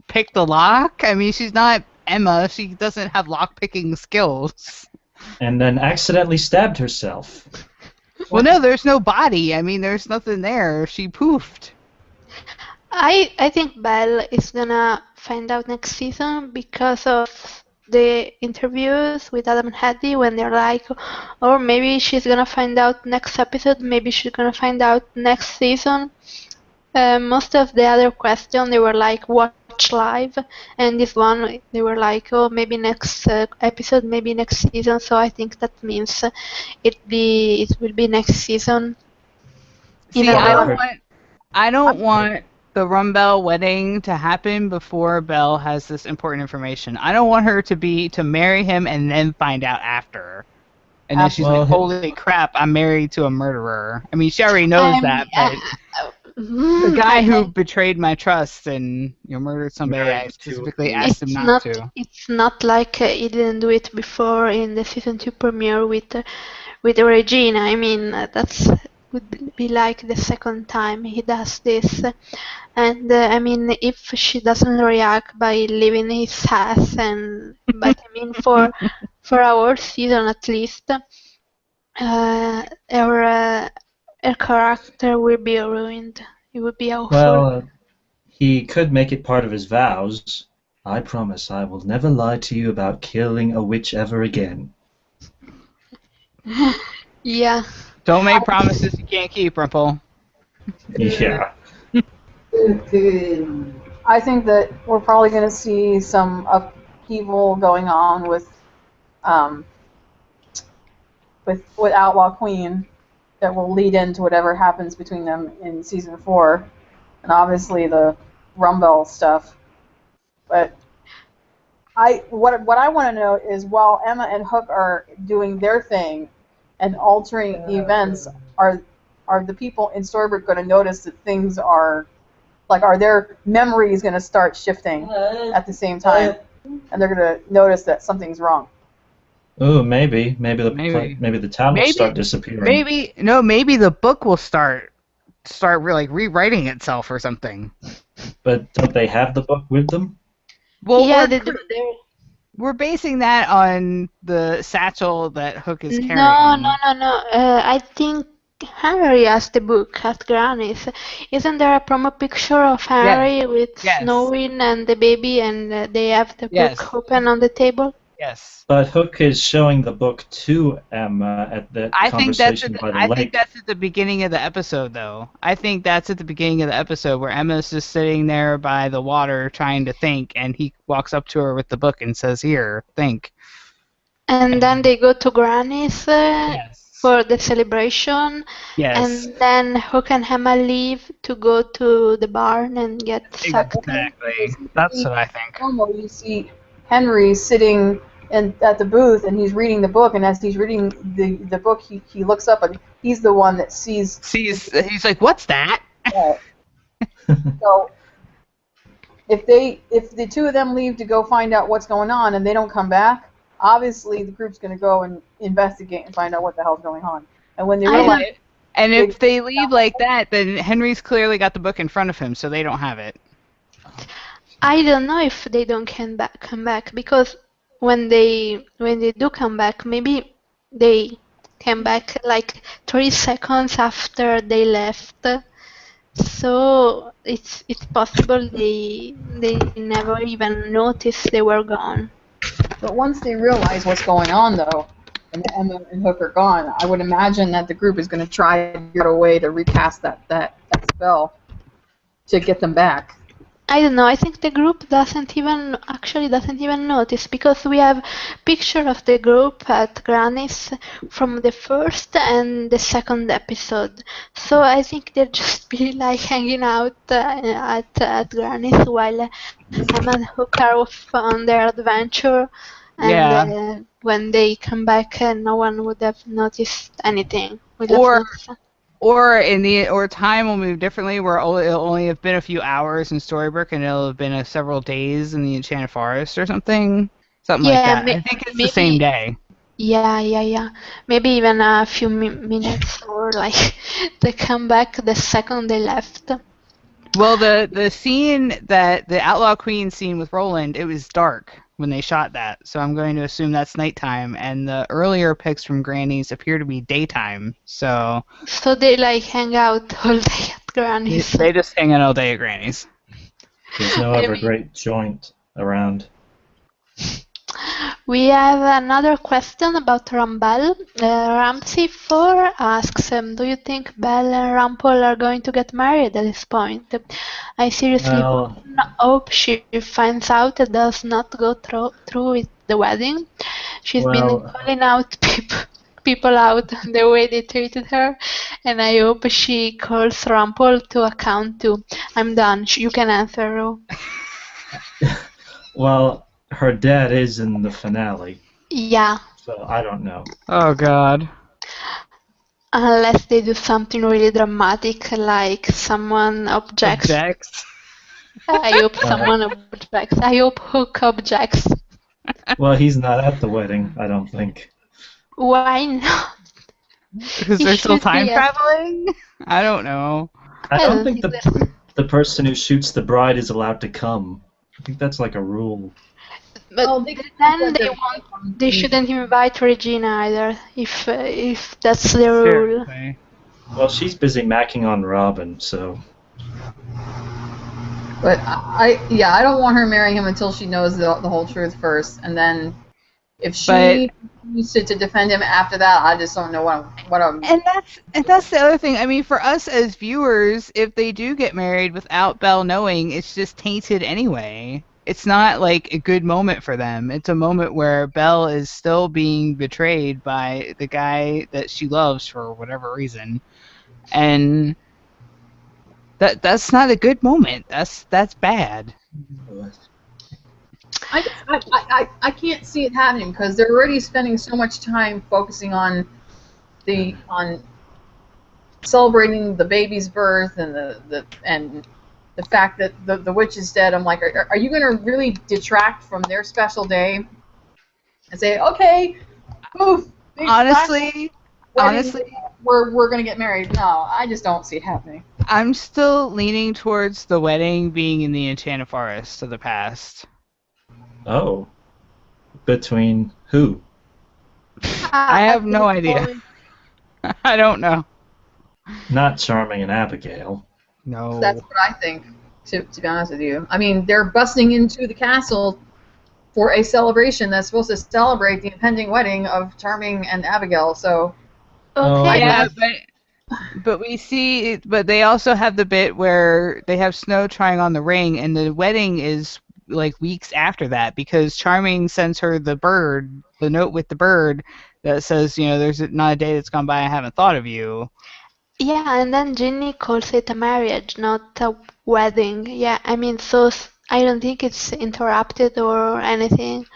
picked the lock? I mean, she's not Emma. She doesn't have lock picking skills. And then accidentally stabbed herself. Well, no, there's no body. I mean, there's nothing there. She poofed. I think Belle is gonna find out next season because of the interviews with Adam and Hattie when they're like, or maybe she's gonna find out next episode, maybe she's gonna find out next season. Most of the other questions they were like watch live, and this one they were like, oh, maybe next episode, maybe next season. So I think that means it will be next season. See, Even though I don't want the Rumbell wedding to happen before Belle has this important information. I don't want her to marry him and then find out after. And then she's like, holy crap, I'm married to a murderer. I mean, she already knows that, but the guy who betrayed my trust and murdered somebody, I specifically asked him not to. It's not like he didn't do it before in the season 2 premiere with Regina. I mean, that's would be like the second time he does this. And I mean, if she doesn't react by leaving his house, but I mean, for our season at least, her character will be ruined. It would be awful. Well, he could make it part of his vows. I promise I will never lie to you about killing a witch ever again. Yeah. Don't make promises you can't keep, Rumple. Yeah. I think that we're probably going to see some upheaval going on with Outlaw Queen that will lead into whatever happens between them in season 4, and obviously the Rumble stuff. But what I want to know is, while Emma and Hook are doing their thing and altering events, are the people in Storybook going to notice that things are their memories going to start shifting at the same time, and they're going to notice that something's wrong? Ooh, maybe the town will start disappearing. Maybe the book will start like rewriting itself or something. But don't they have the book with them? Well, yeah, we're basing that on the satchel that Hook is carrying. No. I think Harry has the book at Granny's. Isn't there a promo picture of Harry with Snowin and the baby, and they have the book open on the table? Yes. But Hook is showing the book to Emma at that I think that's conversation by the I think lake. that's at the beginning of the episode, though. I think that's at the beginning of the episode where Emma's just sitting there by the water trying to think, and he walks up to her with the book and says, "Here, think." And then they go to Granny's Yes. for the celebration, Yes. and then Hook and Emma leave to go to the barn and get sucked. Exactly. That's what I think. Normally you see Henry sitting at the booth and he's reading the book, and as he's reading the book, he looks up and he's the one that sees. He's like, "What's that?" So if the two of them leave to go find out what's going on and they don't come back, obviously the group's going to go and investigate and find out what the hell's going on. And when they I realize, don't, And if they leave like that, then Henry's clearly got the book in front of him, so they don't have it. I don't know if they don't come back because when they do come back, maybe they came back like 3 seconds after they left. So it's possible they never even noticed they were gone. but once they realize what's going on though, and Emma and Hook are gone, I would imagine that the group is going to try to get a way to recast that spell to get them back. I don't know. I think the group doesn't even notice because we have picture of the group at Granny's from the first and the second episode. So I think they'll just be like hanging out at Granny's while Emma and Hook are off on their adventure. And Yeah. when they come back, no one would have noticed anything. Would have Or noticed. or time will move differently, where it'll only have been a few hours in Storybrooke, and it'll have been several days in the Enchanted Forest or something like Yeah, that. I think it's the same maybe. day. Yeah. Maybe even a few minutes or like they come back the second they left. Well, the scene that the Outlaw Queen scene with Roland, it was dark when they shot that, so I'm going to assume that's nighttime. And the earlier pics from Granny's appear to be daytime, so So they like hang out all day at Granny's. they just hang out all day at Granny's. There's no other great joint around. We have another question about Rambal. Ramsey4 asks, do you think Belle and Rumpel are going to get married at this point? I seriously Well, hope she finds out and does not go through with the wedding. She's been well, calling out people out on the way they treated her, and I hope she calls Rumpel to account too. I'm done. You can answer, Ro. well, her dad is in the finale, Yeah. so I don't know. Oh God. Unless they do something really dramatic, like someone objects. I hope someone objects. I hope Hook objects. Well, he's not at the wedding, I don't think. Why not? Because He they're still should time be traveling? I don't know. I I don't don't think think there's- the person who shoots the bride is allowed to come. I think that's like a rule. But Well, they then they shouldn't invite Regina either, if that's the rule. Seriously. Well, she's busy macking on Robin, so But I don't want her marrying him until she knows the whole truth first, and then if she needs to defend him after that, I just don't know what I'm. And that's the other thing. I mean, for us as viewers, if they do get married without Belle knowing, it's just tainted anyway. It's not like a good moment for them. It's a moment where Belle is still being betrayed by the guy that she loves for whatever reason, and that's not a good moment. That's bad. I can't see it happening because they're already spending so much time focusing on celebrating the baby's birth and the fact that the witch is dead. I'm like, are you going to really detract from their special day and say, okay, poof, big Honestly, wedding, we're going to get married? No, I just don't see it happening. I'm still leaning towards the wedding being in the Enchanted Forest of the past. oh, between who? I have no idea. I don't know. Not Charming and Abigail. No. That's what I think, to be honest with you. I mean, they're busting into the castle for a celebration that's supposed to celebrate the impending wedding of Charming and Abigail. So Okay, Yeah, but but we see, but they also have the bit where they have Snow trying on the ring, and the wedding is like weeks after that because Charming sends her the note with the bird that says, there's not a day that's gone by I haven't thought of you. yeah, and then Ginny calls it a marriage, not a wedding. Yeah, I mean, so I don't think it's interrupted or anything.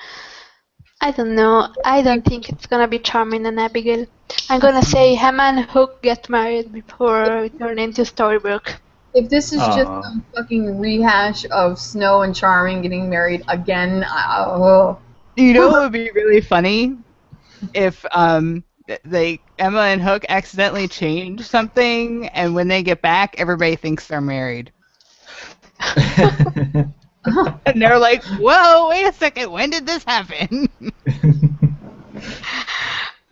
I don't know. I don't think it's gonna be Charming and Abigail. I'm gonna say Emma and Hook get married before we turn into Storybrooke. if this is just Aw. some fucking rehash of Snow and Charming getting married again, oh. You know what would be really funny if they Emma and Hook accidentally change something, and when they get back, everybody thinks they're married, and they're like, "Whoa, wait a second, when did this happen?"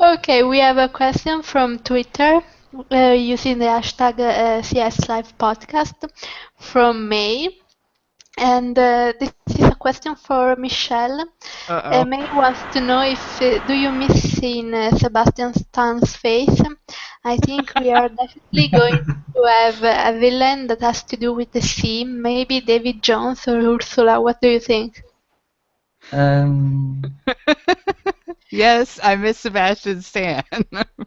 Okay, we have a question from Twitter using the hashtag CS Live Podcast from May. And this is a question for Michelle. Uh-oh. May wants to know if do you miss seeing Sebastian Stan's face? I think we are definitely going to have a villain that has to do with the sea. Maybe David Jones or Ursula. What do you think? um, Yes, I miss Sebastian Stan,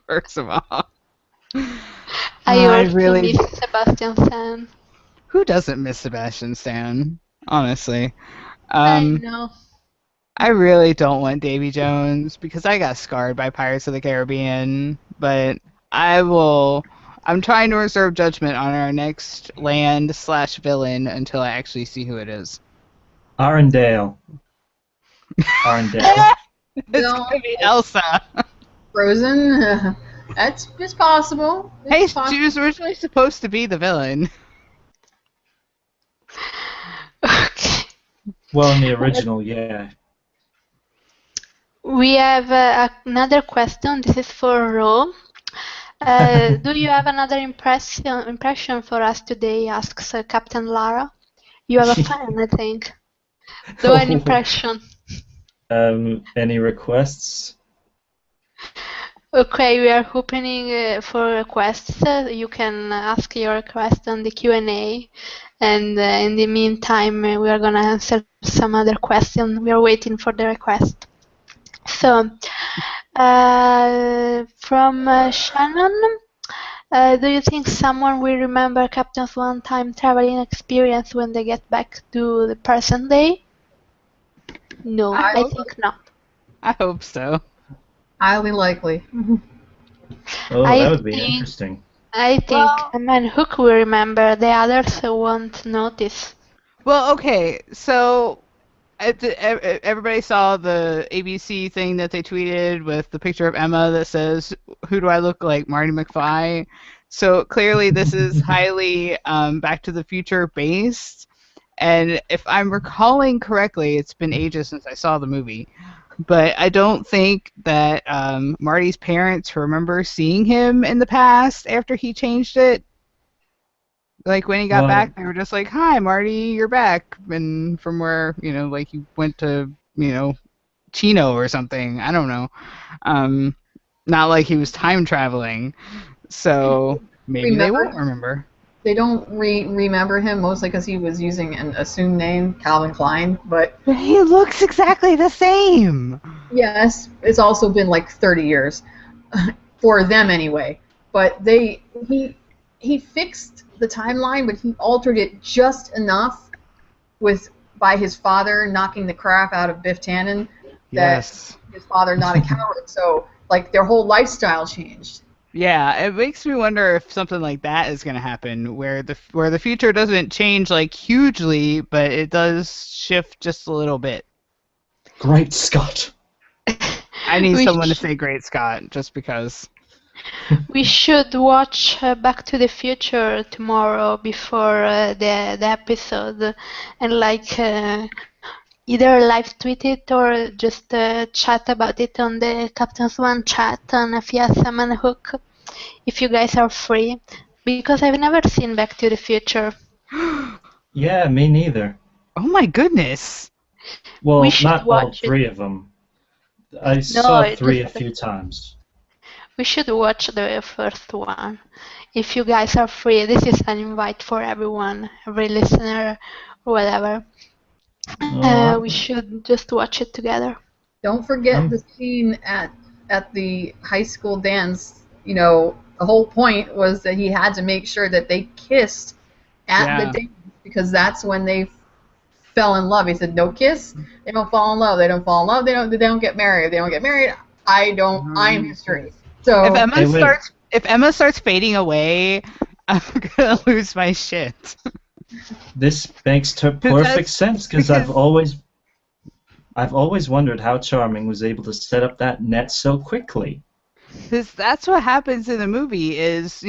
first of all. I I also really. miss Sebastian Stan. Who doesn't miss Sebastian Stan? Honestly. I Um, know. I really don't want Davy Jones because I got scarred by Pirates of the Caribbean, but I will. I'm trying to reserve judgment on our next land/villain until I actually see who it is. Arendelle. Arendelle. It's No, gonna be Elsa. Frozen. It's possible. Hey, It's possible. she was originally supposed to be the villain. Okay. Well, in the original, yeah. We have another question. This is for Ro. Do you have another impression for us today? Asks Captain Lara. You have a fan, I think. Do an impression. Any requests? Okay, we are opening for requests. You can ask your request on the Q&A, and in the meantime, we are gonna answer some other question. We are waiting for the request. So, from Shannon, do you think someone will remember Captain Swan time traveling experience when they get back to the present day? No, I I hope think not. I hope so. highly likely. Oh, I that would be think interesting. I think Well, a man Hook will remember, the others won't notice. Well, okay, so everybody saw the ABC thing that they tweeted with the picture of Emma that says, "Who do I look like, Marty McFly?" So clearly, this is highly Back to the Future based. And if I'm recalling correctly, it's been ages since I saw the movie, but I don't think that Marty's parents remember seeing him in the past after he changed it. Like when he got Well, back, they were just like, "Hi, Marty, you're back," and from where like you went to Chino or something. I don't know. Um, Not like he was time traveling, so maybe they remember won't remember. they don't remember him mostly because he was using an assumed name, Calvin Klein. But But he looks exactly the same. yes, it's also been like 30 years for them anyway. But he fixed the timeline, but he altered it just enough with by his father knocking the crap out of Biff Tannen that Yes. his father not a coward. So like their whole lifestyle changed. Yeah, it makes me wonder if something like that is going to happen, where the future doesn't change like hugely, but it does shift just a little bit. great Scott. I need We someone to sh- say "Great Scott" just because. we should watch Back to the Future tomorrow before the episode, and like either live tweet it or just chat about it on the Captain's One chat on FSM and Hook if you guys are free, because I've never seen Back to the Future. Yeah, me neither. Oh my goodness! We Well, should not all watch it. three of them. I No, saw three just a few times. we should watch the first one. If you guys are free, this is an invite for everyone, every listener, or whatever. Oh, We should just watch it together. Don't forget I'm the scene at the high school dance. You know, the whole point was that he had to make sure that they kissed at the Yeah. dance because that's when they fell in love. He said, "No kiss, they don't fall in love. They don't fall in love. They don't get married. If they don't get married, I don't. I'm history." If So it was Emma starts fading away, I'm gonna lose my shit. this makes perfect sense because I've always wondered how Charming was able to set up that net so quickly. Because that's what happens in the movie is,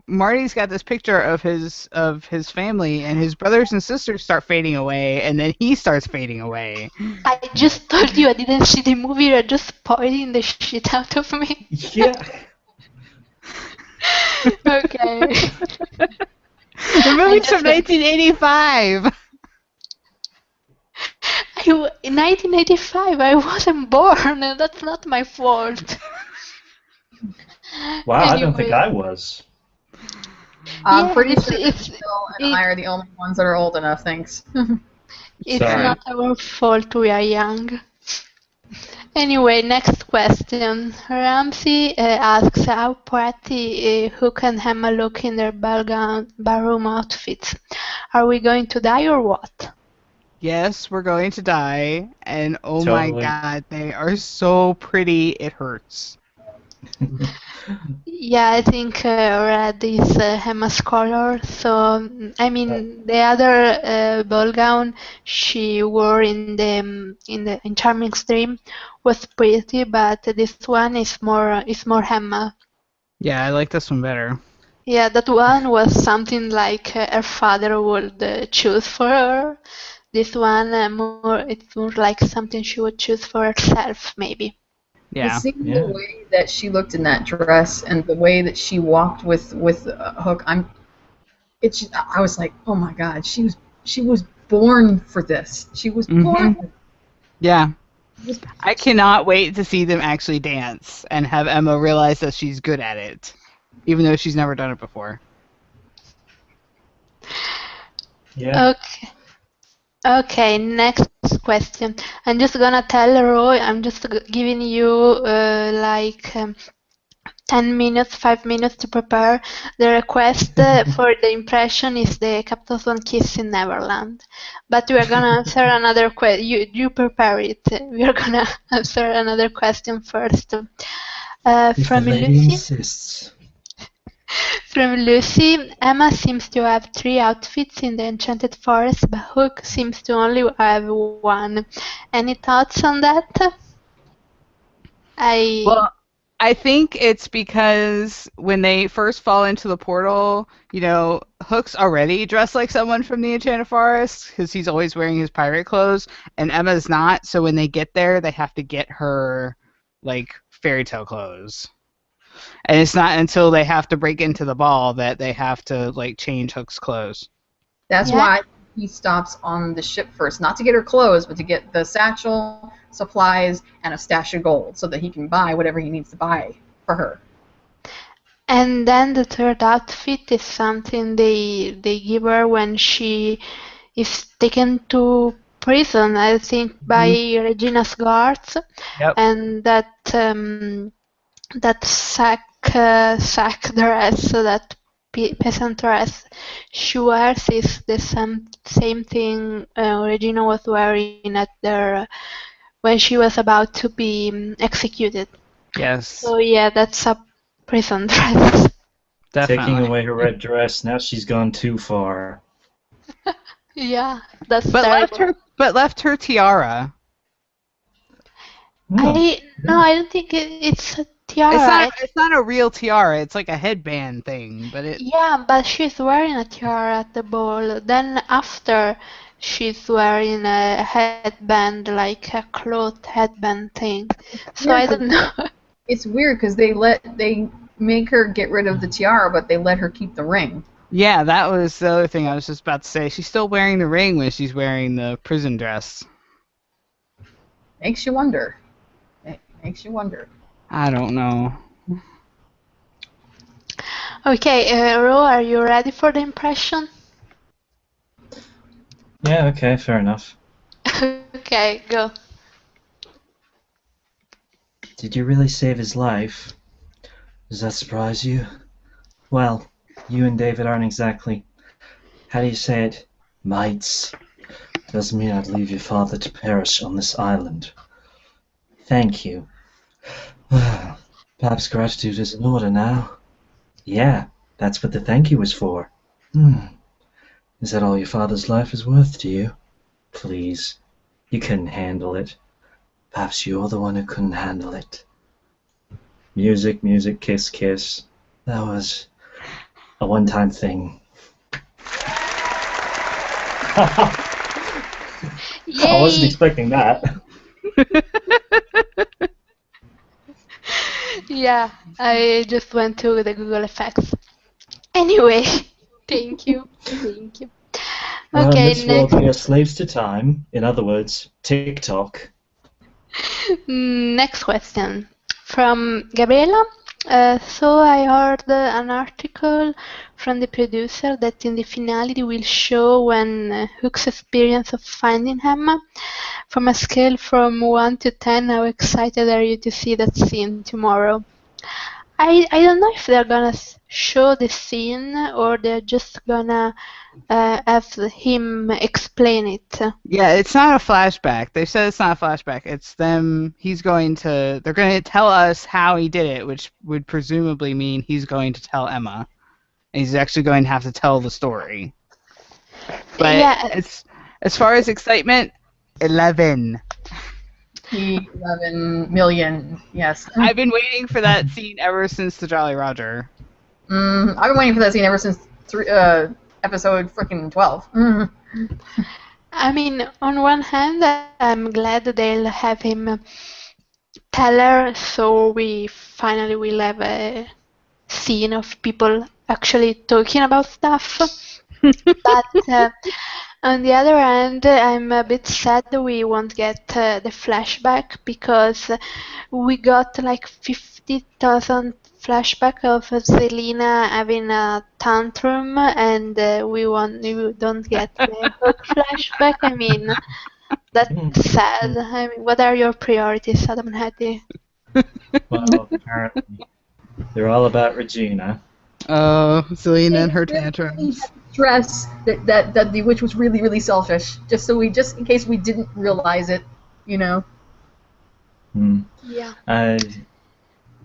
Marty's got this picture of his family, and his brothers and sisters start fading away, and then he starts fading away. I just told you I didn't see the movie. You're just spoiling the shit out of me. Yeah. Okay. The movie's from just- 1985. In 1985, I wasn't born, and that's not my fault. Wow, I don't think Anyway. I was. I'm Yeah, pretty it's, sure that it's, Phil and it, I are the only ones that are old enough. Thanks. it's Sorry. not our fault we are young. Anyway, next question. Ramsey asks how pretty Hook and Emma look in their ballroom outfits. Are we going to die or what? Yes, we're going to die, and oh my Totally. god, they are so pretty, it hurts. Yeah, I think red is Emma's color. So, I mean, the other ball gown she wore in Charming's Dream was pretty, but this one is more Emma. Yeah, I like this one better. Yeah, that one was something like her father would choose for her. This one, it's more like something she would choose for herself, maybe. Yeah. Seeing Yeah. the way that she looked in that dress and the way that she walked with Hook, I was like, oh my God, she was born for this. She was born. For Yeah. this. I cannot wait to see them actually dance and have Emma realize that she's good at it, even though she's never done it before. Yeah. Okay. Okay, next question. I'm just gonna tell Roy, I'm just giving you like 10 minutes, 5 minutes to prepare. The request for the impression is the Captain Swan kiss in Neverland. But we are gonna answer another question. You prepare it. We are gonna answer another question first. If the From lady Lucy. insists. From Lucy, Emma seems to have 3 outfits in the Enchanted Forest, but Hook seems to only have 1. Any thoughts on that? Well, I think it's because when they first fall into the portal, Hook's already dressed like someone from the Enchanted Forest because he's always wearing his pirate clothes, and Emma's not. So when they get there, they have to get her like fairy tale clothes. And it's not until they have to break into the ball that they have to like change Hook's clothes. That's Yeah. why he stops on the ship first, not to get her clothes, but to get the satchel, supplies, and a stash of gold, so that he can buy whatever he needs to buy for her. And then the third outfit is something they give her when she is taken to prison, I think, by Regina's guards, Yep. and that sack dress, that peasant dress she wears is the same thing Regina was wearing at when she was about to be executed. Yes. So yeah, that's a prison dress. Definitely. Taking away her red dress, now she's gone too far. Yeah, that's But terrible. left her tiara. No. I don't think it's a tiara. It's not a real tiara. It's like a headband thing, but it. Yeah, but she's wearing a tiara at the ball. Then after, she's wearing a headband, like a cloth headband thing. So Yeah, I don't know. It's weird because they make her get rid of the tiara, but they let her keep the ring. Yeah, that was the other thing I was just about to say. She's still wearing the ring when she's wearing the prison dress. Makes you wonder. It makes you wonder. I don't know. Okay, Ro, are you ready for the impression? Yeah, okay, fair enough. Okay, go. Did you really save his life? Does that surprise you? Well, you and David aren't exactly, how do you say it, mates. Doesn't mean I'd leave your father to perish on this island. Thank you. Perhaps gratitude is in order now. Yeah, that's what the thank you was for. Is that all your father's life is worth to you? Please. You couldn't handle it. Perhaps you're the one who couldn't handle it. Music, music, kiss, kiss. That was a one-time thing. I wasn't Yay! expecting that. Yeah, I just went to the Google effects. Anyway, thank you. Thank you. Well, in this Okay, world, we are next. slaves to time. In other words, TikTok. Next question from Gabriela. So I heard an article from the producer that in the finale they will show when Hook's experience of finding Emma. From a scale from 1 to 10, how excited are you to see that scene tomorrow? I don't know if they're gonna show the scene or they're just gonna have him explain it. Yeah, it's not a flashback. They said it's not a flashback. It's them. They're going to tell us how he did it, which would presumably mean he's going to tell Emma. And he's actually going to have to tell the story. But Yeah, it's as far as excitement, 11. 11 million, yes. I've been waiting for that scene ever since the Jolly Roger. I've been waiting for that scene ever since episode freaking 12. I mean, on one hand, I'm glad they'll have him tell her, so we finally will have a scene of people actually talking about stuff. But on the other hand, I'm a bit sad that we won't get the flashback because we got like 50,000 flashback of Zelina having a tantrum, and we don't get the Hook flashback. I mean, that's sad. I mean, what are your priorities, Adam and Hattie? Well, apparently, they're all about Regina. Oh, Selena and her Really tantrums. had to stress that the witch was really, really selfish, just in case we didn't realize it, you know. Yeah.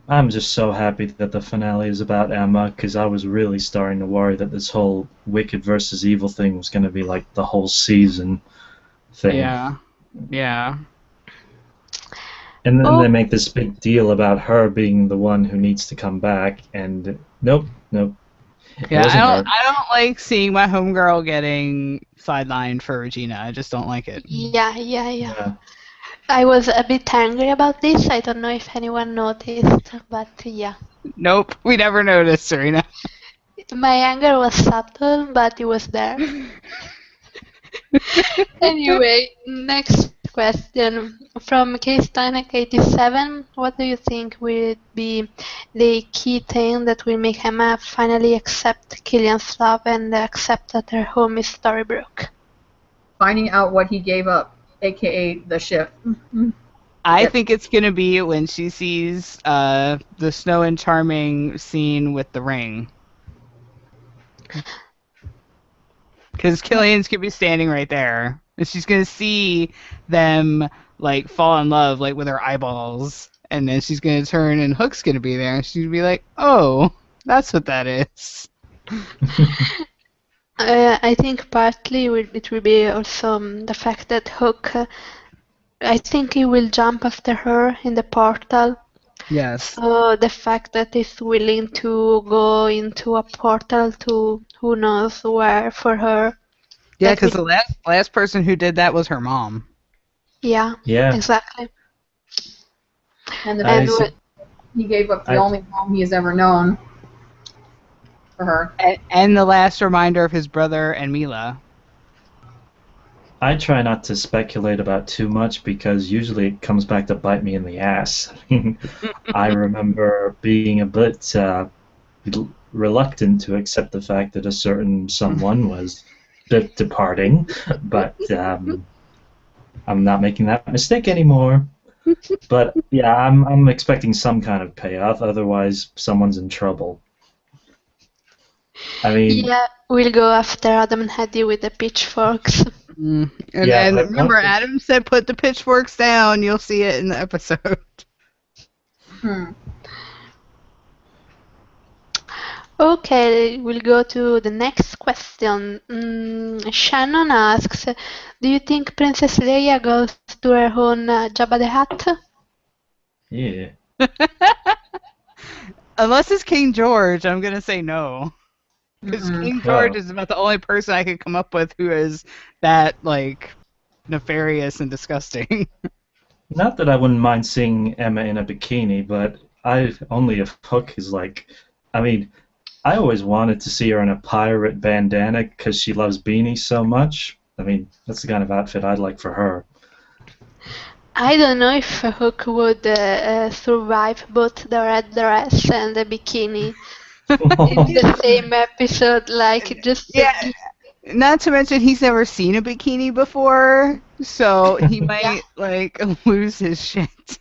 I'm just so happy that the finale is about Emma, because I was really starting to worry that this whole wicked versus evil thing was going to be like the whole season thing. Yeah. Yeah. And then Oh, they make this big deal about her being the one who needs to come back, and nope. It Yeah, wasn't her. I don't like seeing my homegirl getting sidelined for Regina. I just don't like it. yeah. Yeah. I was a bit angry about this. I don't know if anyone noticed, but yeah. Nope, we never noticed, Serena. My anger was subtle, but it was there. Anyway, next question from K-Stanek87. What do you think will be the key thing that will make Emma finally accept Killian's love and accept that her home is Storybrooke? Finding out what he gave up, aka the ship. I think it's gonna be when she sees the Snow and Charming scene with the ring. Because Killian's gonna be standing right there, and she's gonna see them like fall in love like with her eyeballs, and then she's gonna turn and Hook's gonna be there, and she's gonna be like, "Oh, that's what that is." I think partly it will be also the fact that Hook, I think he will jump after her in the portal. Yes. So the fact that he's willing to go into a portal to who knows where for her. Yeah, That because will, the last person who did that was her mom. yeah, Yeah. exactly. And the I, And fact s- that he gave up the I, only home he has ever known for her. And the last reminder of his brother and Mila. I try not to speculate about too much because usually it comes back to bite me in the ass. I remember being a bit reluctant to accept the fact that a certain someone was departing, but I'm not making that mistake anymore. But yeah, I'm expecting some kind of payoff. Otherwise, someone's in trouble. I mean, Yeah, we'll go after Adam and Hedy with the pitchforks. And yeah, then but remember, once Adam said put the pitchforks down. You'll see it in the episode. Okay, we'll go to the next question. Shannon asks, do you think Princess Leia goes to her own Jabba the Hutt? yeah, Unless it's King George, I'm gonna say no. Because King George well, is about the only person I could come up with who is that nefarious and disgusting. not that I wouldn't mind seeing Emma in a bikini, but I only if Hook is like, I mean, I always wanted to see her in a pirate bandana because she loves beanies so much. I mean, that's the kind of outfit I'd like for her. I don't know if Hook would survive both the red dress and the bikini in the same episode. Like, just Yeah, not to mention he's never seen a bikini before, so he might lose his shit.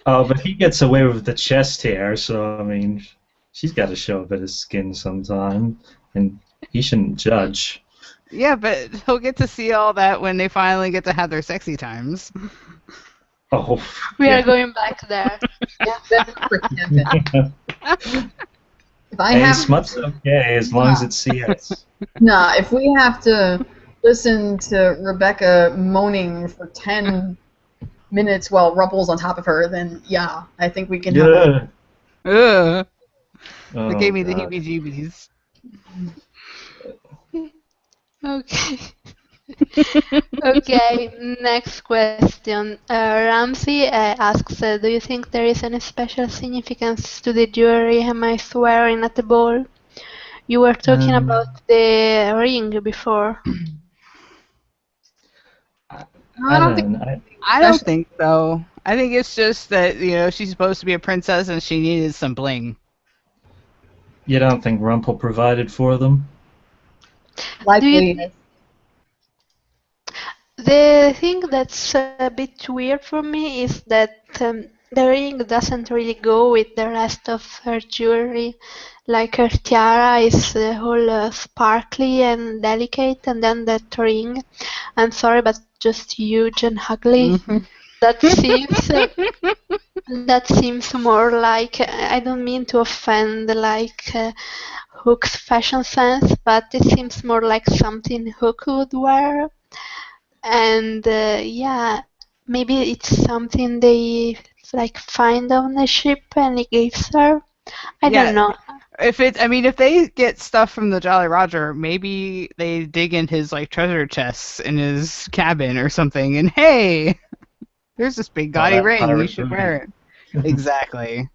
Oh, but he gets away with the chest hair, so I mean, she's got to show a bit of skin sometime, and he shouldn't judge. Yeah, but he'll get to see all that when they finally get to have their sexy times. Oh, we yeah. are going back there. Yeah, that's pretty tempting. If I Hey, have smut's okay as long as it's CS. if we have to listen to Rebecca moaning for 10 minutes while Rumple's on top of her, then yeah, I think we can have Yeah. Ugh, Oh, that gave me the God. heebie-jeebies. Okay. Okay, next question. Ramsey asks, do you think there is any special significance to the jewelry Emma is wearing at the ball? You were talking about the ring before. I don't think I don't think so. I think it's just that, she's supposed to be a princess and she needed some bling. You don't think Rumple provided for them? likely. The thing that's a bit weird for me is that the ring doesn't really go with the rest of her jewelry. Like her tiara is all sparkly and delicate, and then that ring, I'm sorry, but just huge and ugly. That seems more like, I don't mean to offend Hook's fashion sense, but it seems more like something Hook would wear. And yeah, maybe it's something they find on the ship and he gives her. I don't know. If they get stuff from the Jolly Roger, maybe they dig in his treasure chests in his cabin or something, and hey, there's this big gaudy that ring. You pirate should booty. wear it. Exactly.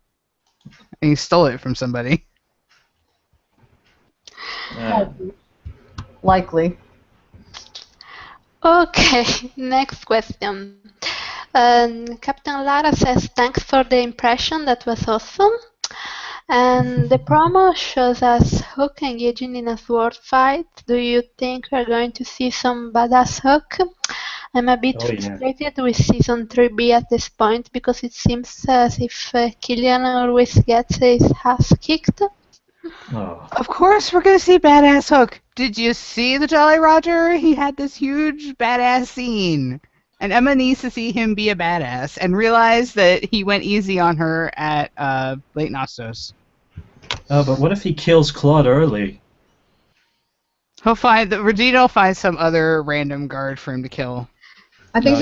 And he stole it from somebody. Likely. Okay, next question. Captain Lara says, thanks for the impression, that was awesome. And the promo shows us Hook engaging in a sword fight. Do you think we're going to see some badass Hook? I'm a bit frustrated with Season 3B at this point because it seems as if Killian always gets his ass kicked. Oh. Of course we're going to see badass Hook. Did you see the Jolly Roger? He had this huge badass scene. And Emma needs to see him be a badass and realize that he went easy on her at Late Nostos. Oh, but what if he kills Claude early? Regina will find some other random guard for him to kill. I think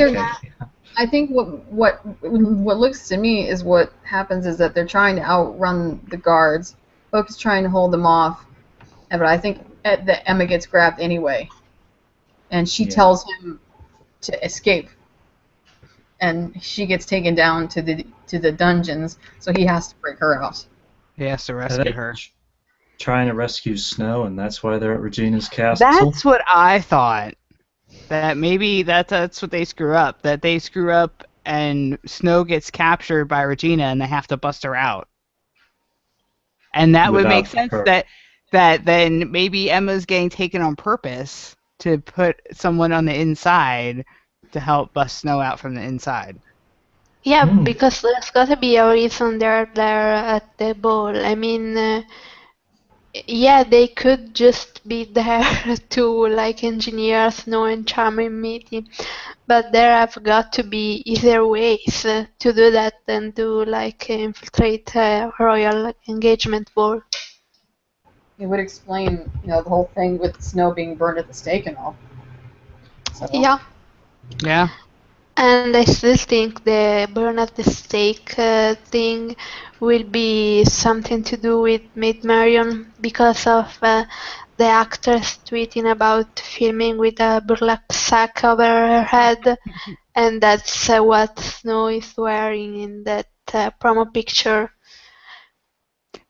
I think what looks to me is what happens is that they're trying to outrun the guards. Hook is trying to hold them off, but I think that Emma gets grabbed anyway, and she tells him to escape, and she gets taken down to the dungeons, so he has to break her out. He has to rescue her. Trying to rescue Snow, and that's why they're at Regina's castle? That's what I thought. that maybe that's what they screw up. That they screw up and Snow gets captured by Regina and they have to bust her out. And that would make Without sense her. that then maybe Emma's getting taken on purpose to put someone on the inside to help bust Snow out from the inside. Yeah, Hmm. because there's gotta be a reason they're there at the ball. I mean, yeah, they could just be there to like engineer Snow and Charming meeting, but there have got to be easier ways to do that than to like infiltrate a royal engagement ball. It would explain, the whole thing with Snow being burned at the stake and all. So, Yeah, Yeah. and I still think the burn at the stake thing will be something to do with Maid Marian because of the actress tweeting about filming with a burlap sack over her head, and that's what Snow is wearing in that promo picture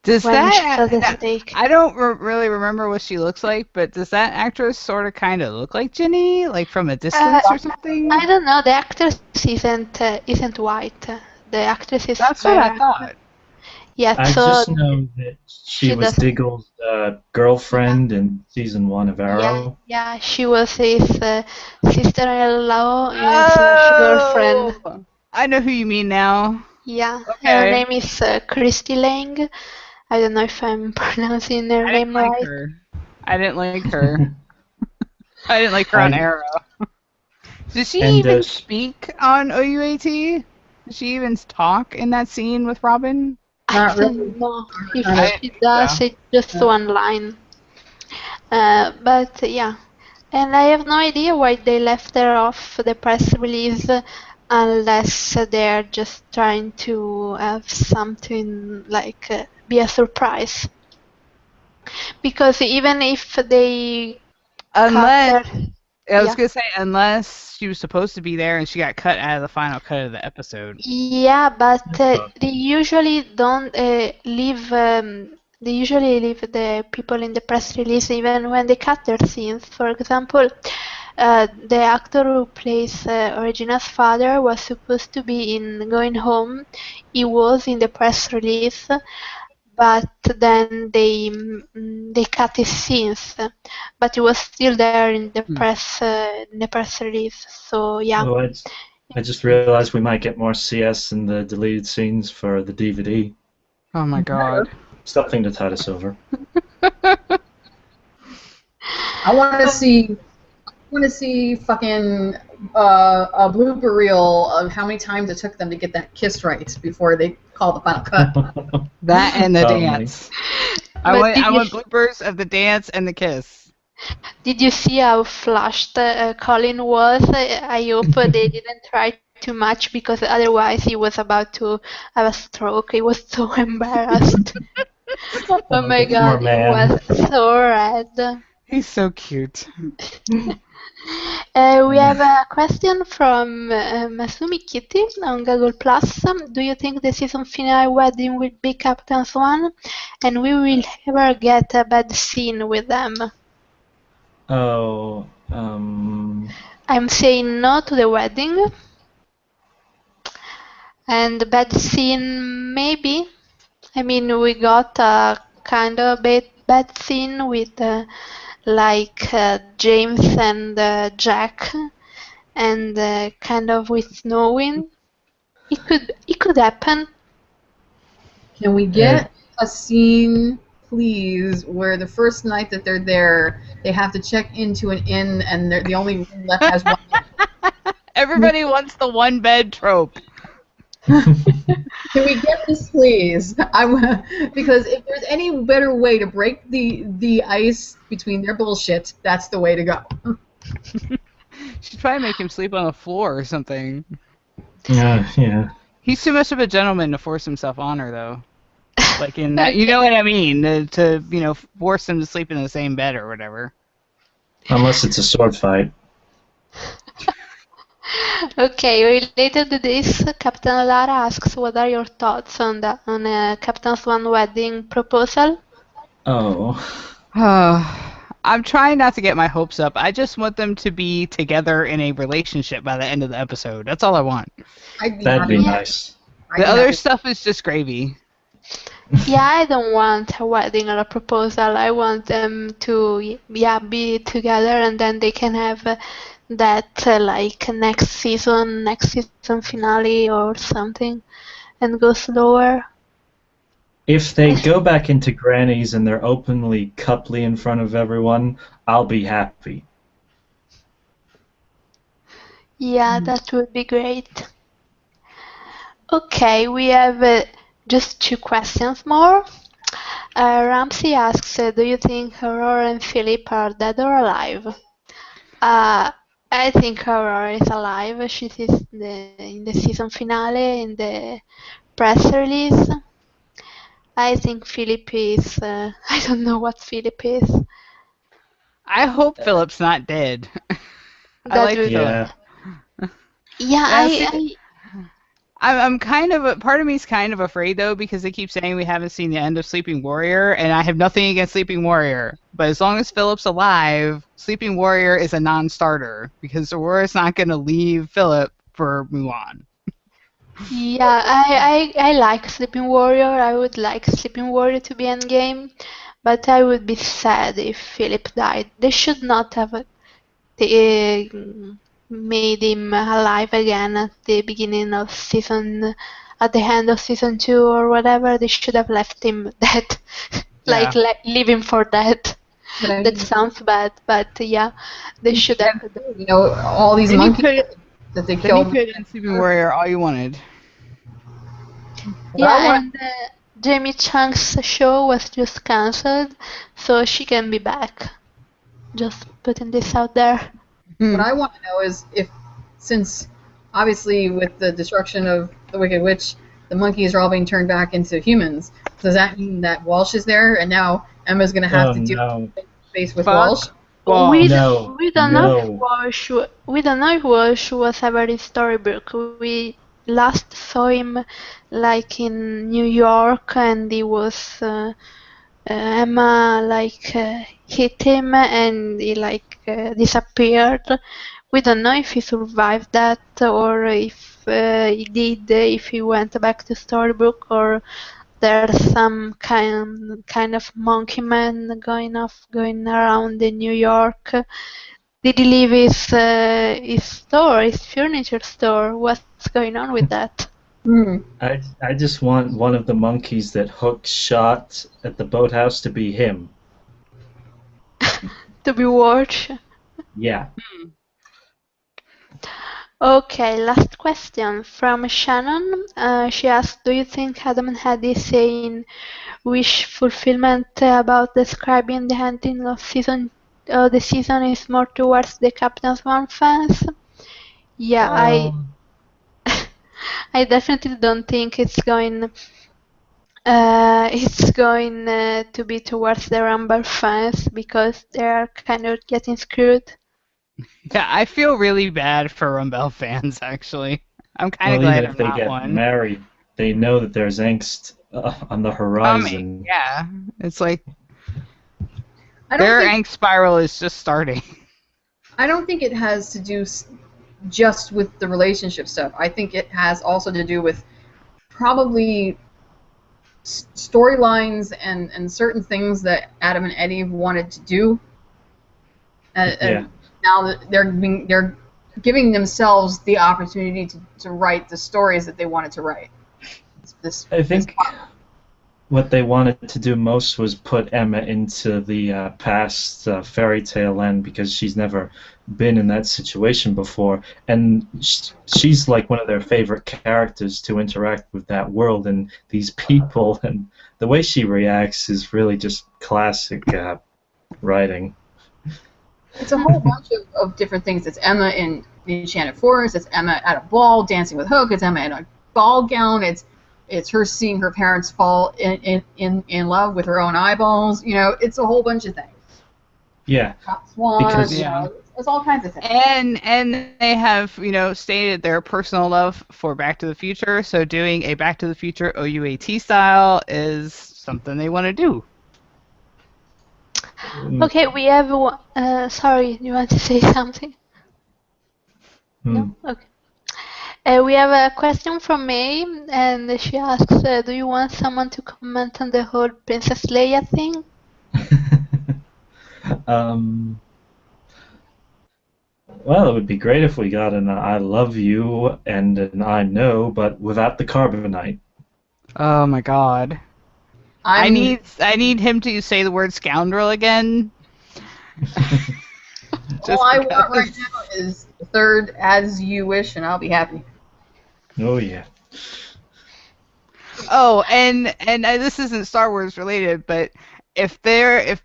Does when she's that, at the that stake. I don't really remember what she looks like, but does that actress sort of kind of look like Ginny, like from a distance or something? I don't know. The actress isn't white. The actress is That's what I thought. Yeah, I so just know that she she was doesn't. Diggle's girlfriend in season 1 of Arrow. Yeah, she was his sister-in-law and slash girlfriend. Oh, I know who you mean now. Yeah, her Okay. name is Christy Lang. I don't know if I'm pronouncing her I didn't name like right. her. I didn't like her. I didn't like her on I Arrow. Did she and even speak on OUAT? Did she even talk in that scene with Robin? I Not really. don't know if Kind of. she does. So. It's just Yeah. one line. But yeah, and I have no idea why they left her off the press release unless they're just trying to have something like be a surprise. Because even if they cut Unless, her, I was yeah. going to say, unless she was supposed to be there and she got cut out of the final cut of the episode. Yeah, but That's possible. they usually don't leave. They usually leave the people in the press release even when they cut their scenes. For example, the actor who plays Regina's father was supposed to be in Going Home. He was in the press release, but then they cut his scenes. But he was still there in the press release. So yeah. Oh, I just realized we might get more CS in the deleted scenes for the DVD. Oh my god. Something to tide us over. I want to see. Fucking a blooper reel of how many times it took them to get that kiss right before they call the final cut. That and the Oh, dance. I But want bloopers of the dance and the kiss. did you see how flushed Colin was? I hope they didn't try too much because otherwise he was about to have a stroke. He was so embarrassed. Oh my the poor god, he man. was so red. He's so cute. We have a question from Masumi Kitty on Google Plus. Do you think the season finale wedding will be Captain Swan, and we will ever get a bad scene with them? Oh, I'm saying no to the wedding, and the bad scene maybe. I mean, we got a kind of bad scene with like James and Jack, and kind of with snowing. It could happen. Can we get a scene, please, where the first night that they're there, they have to check into an inn and the only room left has one bed? Everybody wants the one bed trope. Can we get this, please? Because if there's any better way to break the ice between their bullshit, that's the way to go. She'd probably make him sleep on the floor or something. yeah. He's too much of a gentleman to force himself on her, though. Like in that, you know what I mean? To force him to sleep in the same bed or whatever. Unless it's a sword fight. Okay, related to this, Captain Lara asks, what are your thoughts on Captain Swan wedding proposal? Oh. I'm trying not to get my hopes up. I just want them to be together in a relationship by the end of the episode. That's all I want. I'd be That'd be happy. nice. I'd The be other happy. stuff is just gravy. Yeah, I don't want a wedding or a proposal. I want them to, yeah, be together and then they can have that like next season finale or something and go slower. If they go back into grannies and they're openly coupley in front of everyone, I'll be happy. Yeah, that would be great. Okay, we have just 2 questions more. Ramsey asks, do you think Aurora and Philip are dead or alive? I think Aurora is alive. She is in the season finale, in the press release. I think Philip is. I don't know what Philip is. I hope Philip's not dead. I That like would. Philip. Yeah. Yeah, Yeah, see, I. I'm kind of part of me's kind of afraid though because they keep saying we haven't seen the end of Sleeping Warrior, and I have nothing against Sleeping Warrior, but as long as Philip's alive, Sleeping Warrior is a non-starter because Aurora's not going to leave Philip for Mulan. Yeah, I like Sleeping Warrior. I would like Sleeping Warrior to be endgame, but I would be sad if Philip died. They should not have made him alive again at the beginning of at the end of season 2 or whatever. They should have left him dead, like Yeah. leave him for dead. But I That mean, sounds bad, but yeah, they should have. all these Then you monkeys could that they then you killed. could end Sleeping Warrior all you wanted. But I Yeah, want and Jamie Chung's show was just cancelled, so she can be back. Just putting this out there. What I want to know is if, since obviously with the destruction of the Wicked Witch, the monkeys are all being turned back into humans. Does that mean that Walsh is there, and now Emma's going to have Oh to deal no. face with Fuck. Walsh? We Walsh. No. we don't know if No. we don't know if Walsh was ever in Storybrooke. We last saw him like in New York, and he was Emma like hit him, and he like disappeared. We don't know if he survived that or if he did, if he went back to Storybrooke or there's some kind of monkey man going around in New York. Did he leave his store, his furniture store? What's going on with that? I just want one of the monkeys that Hook shot at the boathouse to be him. To be watched. Yeah. Okay, last question from Shannon. She asked, do you think Adam and Eddie saying wish fulfillment about describing the ending of the season is more towards the Captain Swan fans? Yeah, I definitely don't think it's going to be towards the Rumble fans because they're kind of getting screwed. Yeah, I feel really bad for Rumble fans actually. I'm kind of Well, even glad if I'm they not get one. married, they know that there's angst on the horizon. Yeah, it's like I their don't think angst spiral is just starting. I don't think it has to do just with the relationship stuff. I think it has also to do with probably storylines and certain things that Adam and Eddie wanted to do, and Yeah. now that they're giving themselves the opportunity to write the stories that they wanted to write. I think what they wanted to do most was put Emma into the past fairy tale land because she's never been in that situation before, and she's like one of their favorite characters to interact with that world and these people, and the way she reacts is really just classic writing. It's a whole bunch of different things. It's Emma in the Enchanted Forest. It's Emma at a ball dancing with Hook. It's Emma in a ball gown. It's her seeing her parents fall in love with her own eyeballs. You know, it's a whole bunch of things. Yeah, Swan, because you know, it's all kinds of things. And they have, stated their personal love for Back to the Future, so doing a Back to the Future OUAT style is something they want to do. Okay, we have sorry, you want to say something? No? Okay. We have a question from May, and she asks, do you want someone to comment on the whole Princess Leia thing? Well, it would be great if we got an I love you and an I know, but without the carbonite. Oh my god. I need him to say the word scoundrel again. All I want right now is the third As You Wish, and I'll be happy. Oh yeah. Oh, and this isn't Star Wars related, but if they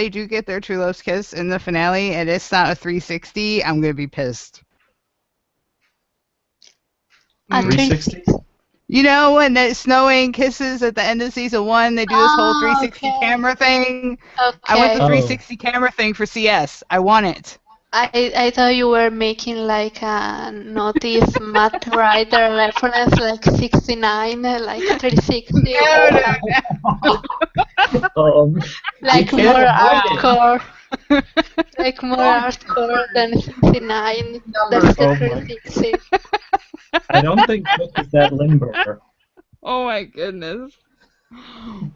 do get their true love's kiss in the finale and it's not a 360, I'm gonna be pissed. A 360? You know, when the snowing kisses at the end of season 1, they do this whole 360 camera thing. Okay. I want the 360 camera thing for CS. I want it. I thought you were making like a notice Matt Ryder reference, like 69, like 360. Like more hardcore. Like more hardcore than 69. That's the 360. I don't think Cook is that limber. Oh my goodness.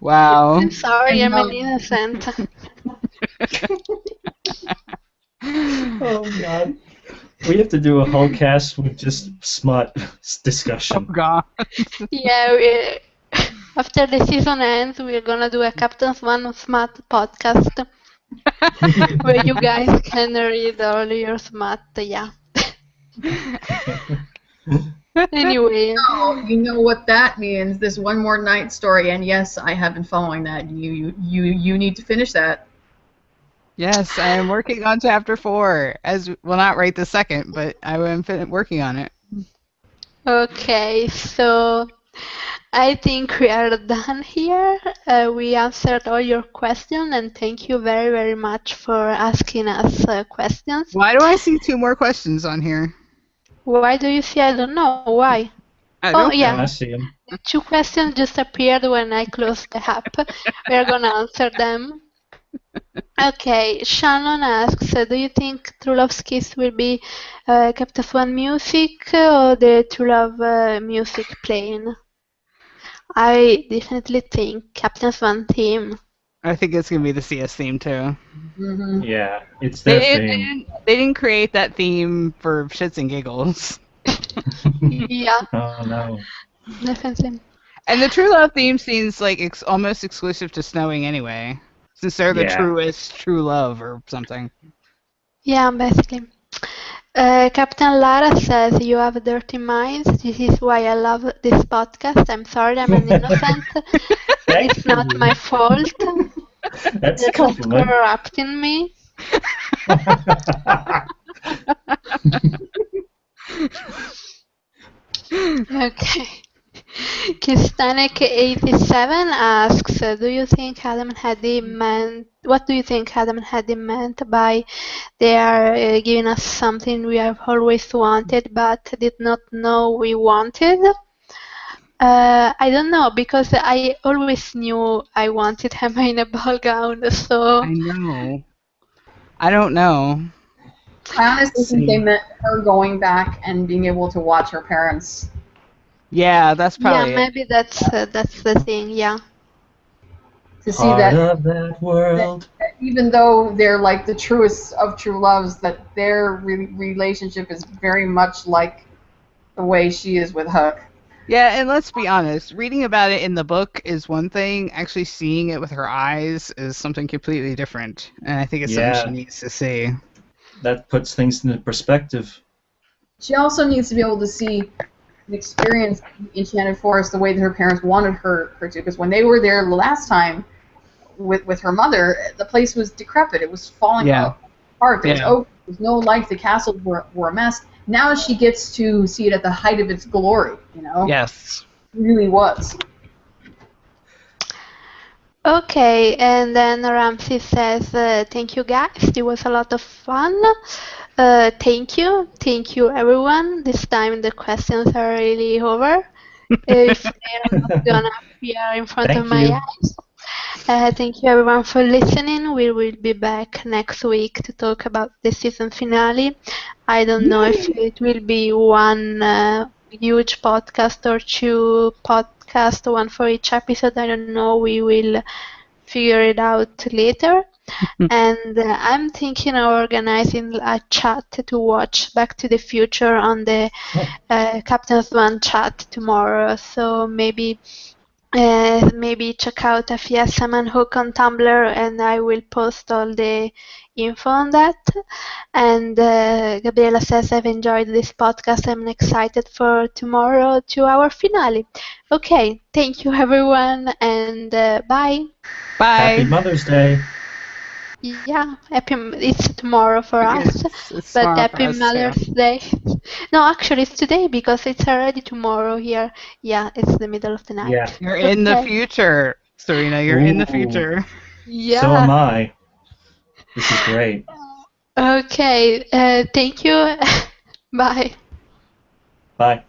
Wow. I'm sorry, I'm an innocent. Oh god. We have to do a whole cast with just smut discussion. Oh god. Yeah, after the season ends, we're gonna do a Captain Swan smut podcast where you guys can read all your smut. Yeah. Anyway. Oh, you know what that means? This One More Night story, and yes, I have been following that. You need to finish that. Yes, I am working on chapter 4. Not right this second, but I am working on it. Okay, so I think we are done here. We answered all your questions, and thank you very, very much for asking us questions. Why do I see 2 more questions on here? Why do you see? I don't know. Why? Yeah. I see them. The 2 questions just appeared when I closed the app. We are gonna answer them. Okay, Shannon asks, do you think True Love's Kiss will be Captain Swan music or the True Love music playing? I definitely think Captain Swan theme. I think it's gonna be the CS theme too. Mm-hmm. Yeah, it's their theme. They didn't create that theme for shits and giggles. Yeah. Oh no. Definitely. And the True Love theme seems like it's almost exclusive to Snowing anyway, since they're the truest true love or something. Yeah, basically. Captain Lara says, you have dirty minds. This is why I love this podcast. I'm sorry, I'm an innocent. It's not my fault. That's a what's compliment. corrupting me. Okay. Kistanek87 asks, do you think Adam and Hedy meant, what do you think Adam and Hedy meant by they are giving us something we have always wanted but did not know we wanted? I don't know, because I always knew I wanted Emma in a ball gown, so... I know. I don't know. I honestly think they meant her going back and being able to watch her parents. Yeah, that's probably maybe that's the thing, yeah. To see that, of that world. that even though they're like the truest of true loves, that their relationship is very much like the way she is with Huck. Yeah, and let's be honest, reading about it in the book is one thing, actually seeing it with her eyes is something completely different, and I think it's something she needs to see. That puts things into perspective. She also needs to be able to see and experience Enchanted Forest the way that her parents wanted her to, because when they were there the last time with her mother, the place was decrepit. It was falling apart. There was no life. The castles were a mess. Now she gets to see it at the height of its glory, you know? Yes. It really was. Okay, and then Ramsey says, thank you guys, it was a lot of fun. Thank you everyone. This time the questions are really over. If they're not gonna appear in front of my eyes. Thank you everyone for listening. We will be back next week to talk about the season finale. I don't know if it will be one huge podcast or two podcasts, one for each episode. I don't know. We will figure it out later. And I'm thinking of organizing a chat to watch Back to the Future on the Oh, Captain Swan chat tomorrow. So maybe check out FESM and Hook on Tumblr, and I will post all the info on that. And Gabriela says, I've enjoyed this podcast. I'm excited for tomorrow to our finale. Okay, thank you everyone, and bye. Happy Bye. Mother's Day. Yeah, it's tomorrow for us, It's but tomorrow for happy us too. Mother's Day. No, actually, it's today because it's already tomorrow here. Yeah, it's the middle of the night. Yeah. You're in the Okay. future, Serena. You're in the Ooh. future. So am Yeah. I. This is great. Okay. Thank you. Bye. Bye.